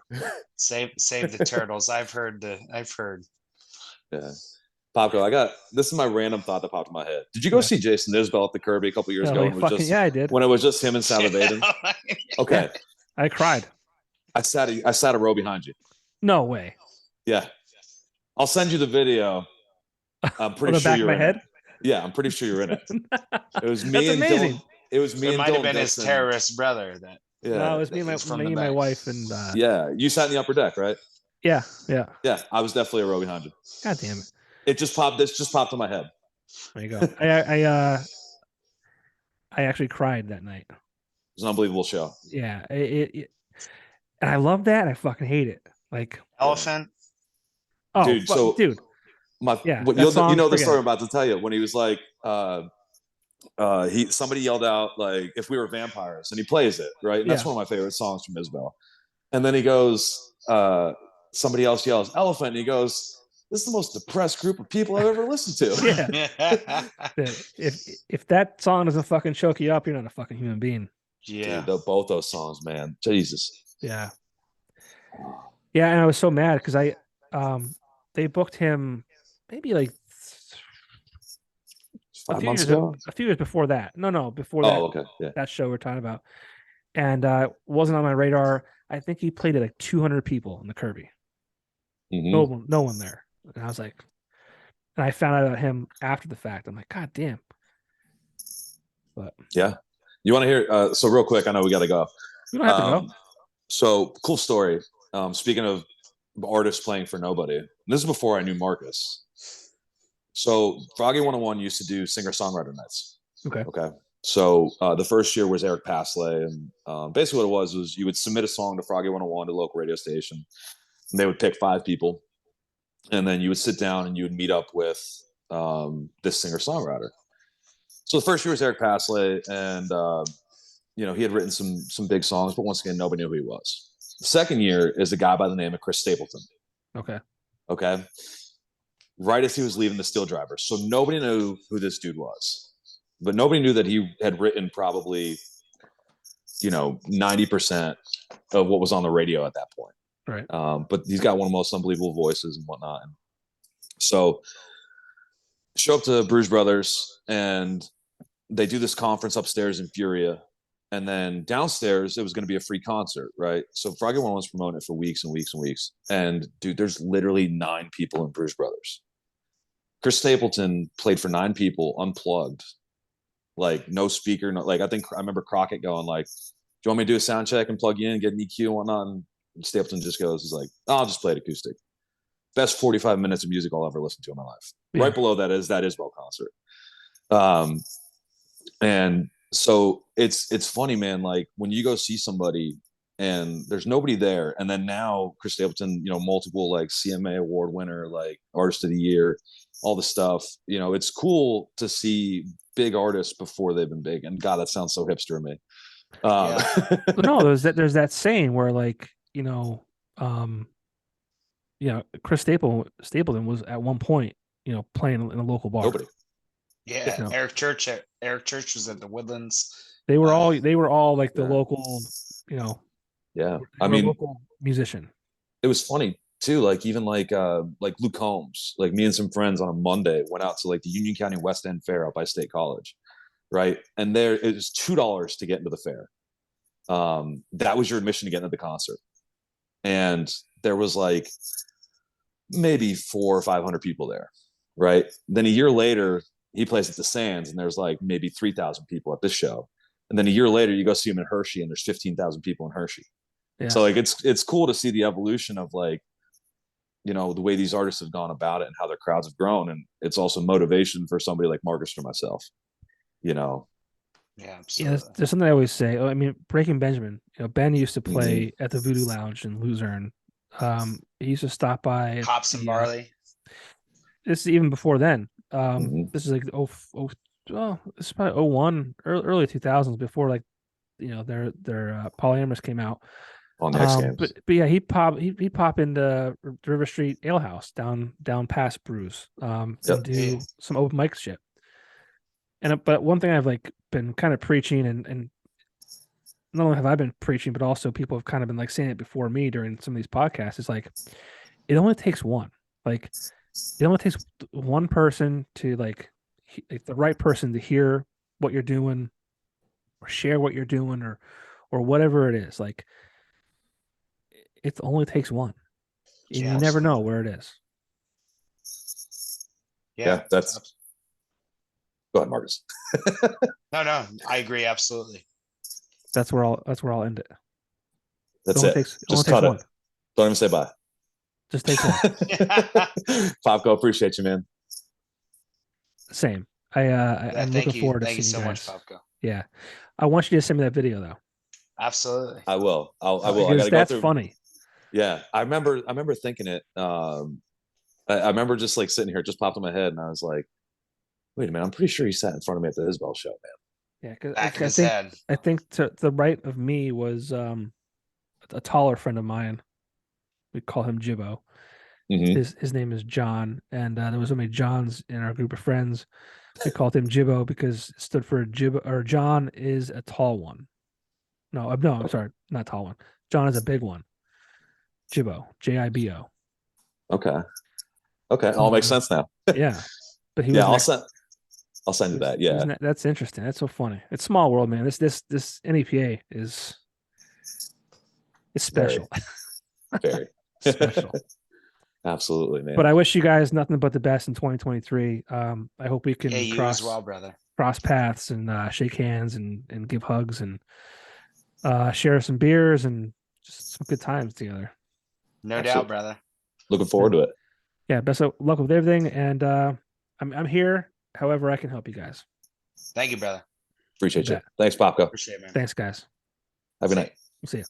Save the turtles. I've heard. Yeah. Popko, this is my random thought that popped in my head. Did you go see Jason Isbell at the Kirby a couple years ago? I did. When it was just him and Salivating? Okay. Yeah, I cried. I sat a row behind you. No way. Yeah. I'll send you the video. I'm pretty sure you're in it. Yeah, I'm pretty sure you're in it. It was me and Dylan. It was me and Dylan. It might have been his terrorist brother. No, it was me and my wife and. Yeah, you sat in the upper deck, right? Yeah. Yeah, I was definitely a row behind you. God damn it! This just popped in my head. There you go. I actually cried that night. It was an unbelievable show. Yeah, and I love that. I fucking hate it. Like Elephant. Oh, dude! Dude. You know the story I'm about to tell you when he was like, somebody yelled out like, "If we were vampires," and he plays it right. And that's one of my favorite songs from Isbell. And then he goes, somebody else yells, "Elephant," and he goes, "This is the most depressed group of people I've ever listened to." Yeah. if that song doesn't fucking choke you up, you're not a fucking human being. Yeah. Dude, both those songs, man. Jesus. Yeah. Yeah, and I was so mad because they booked him maybe like 5 months ago. A few years before that. No, before that. Oh, okay. Yeah. That show we're talking about, and wasn't on my radar. I think he played at like 200 people in the Kirby. Mm-hmm. No one there. And I was like, and I found out about him after the fact. I'm like, God damn. But yeah, you want to hear? So real quick, I know we got to go. We don't have to go. So cool story. Speaking of artists playing for nobody, this is before I knew Marcus. So Froggy 101 used to do singer-songwriter nights. Okay. So the first year was Eric Pasley, and basically what it was you would submit a song to Froggy 101 to a local radio station, and they would pick 5 people, and then you would sit down and you would meet up with this singer-songwriter. So the first year was Eric Pasley, and he had written some big songs, but once again, nobody knew who he was. The second year is a guy by the name of Chris Stapleton. Okay. Right as he was leaving the Steel Drivers. So nobody knew who this dude was. But nobody knew that he had written probably, 90% of what was on the radio at that point. Right. But he's got one of the most unbelievable voices and whatnot. And so show up to Bruise Brothers, and they do this conference upstairs in Furia. And then downstairs, it was going to be a free concert, right? So Froggy 101 was promoting it for weeks and weeks and weeks. And dude, there's literally 9 people in Bruise Brothers. Chris Stapleton played for 9 people, unplugged, like no speaker. No, like I remember Crockett going like, "Do you want me to do a sound check and plug you in, get an EQ and whatnot?" And Stapleton just goes, "He's like, oh, I'll just play it acoustic." Best 45 minutes of music I'll ever listen to in my life. Yeah. Right below that Isbell concert. And so it's funny, man. Like when you go see somebody and there's nobody there, and then now Chris Stapleton, multiple like CMA award winner, like artist of the year, all the stuff. It's cool to see big artists before they've been big. And God, that sounds so hipster to me. No, there's that saying where like Chris Stapleton was at one point playing in a local bar. Nobody. Yeah, Eric Church was at the Woodlands. They were all like the local, Yeah, I mean, local musician. It was funny too. Like even like Luke Holmes, like me and some friends on a Monday went out to like the Union County West End Fair out by State College, right? And there it was $2 to get into the fair. That was your admission to get into the concert, and there was like maybe 400 or 500 people there, right? Then a year later, he plays at the Sands, and there's like maybe 3,000 people at this show. And then a year later, you go see him in Hershey, and there's 15,000 people in Hershey. Yeah. So like it's cool to see the evolution of like, the way these artists have gone about it and how their crowds have grown, and it's also motivation for somebody like Marcus or myself. Yeah, absolutely. Yeah, there's something I always say. I mean, Breaking Benjamin. Ben used to play at the Voodoo Lounge in Luzerne. He used to stop by Hops and Barley. This is even before then. This is like this is probably 01, early 2000s, before like their Polyamorous came out. On the X Games. But yeah, he'd pop into River Street Ale House down past Bruise, and do some open mic shit. But one thing I've like been kind of preaching, and not only have I been preaching, but also people have kind of been like saying it before me during some of these podcasts, is like it only takes one. Like it only takes one person to like the right person to hear what you're doing or share what you're doing or whatever it is. Like it only takes one. And you never know where it is. Yeah, that's go ahead, Marcus. No, I agree absolutely. That's where I'll end it. That's it. Just cut it. Don't even say bye. Just take one. Popko, appreciate you, man. Same. I'm looking forward to seeing you guys. Thank you so much, Popko. Yeah, I want you to send me that video though. Absolutely. I will. I will. Because that's funny. Yeah, I remember thinking it. I remember just like sitting here, it just popped in my head, and I was like, "Wait a minute, I'm pretty sure he sat in front of me at the Isbell show, man." Yeah, because I think to the right of me was a taller friend of mine. We call him Jibbo. His name is John, and there was so many Johns in our group of friends. We called him Jibbo because it stood for Jibbo, or John is a tall one. No, I'm sorry, not tall one. John is a big one. Jibbo, Jibbo. Okay, all makes sense now. Yeah, but I'll send you that. Yeah, that's interesting. That's so funny. It's small world, man. This NEPA is special. Very special. Absolutely, man. But I wish you guys nothing but the best in 2023. I hope we can you as well, brother. Cross paths and shake hands and give hugs and share some beers and just some good times together. No doubt, brother. Looking forward to it. Yeah, best of luck with everything, and I'm here however I can help you guys. Thank you, brother. Appreciate you. bet. Thanks, Popko. Appreciate it, man. Thanks, guys. Have a good night. See ya.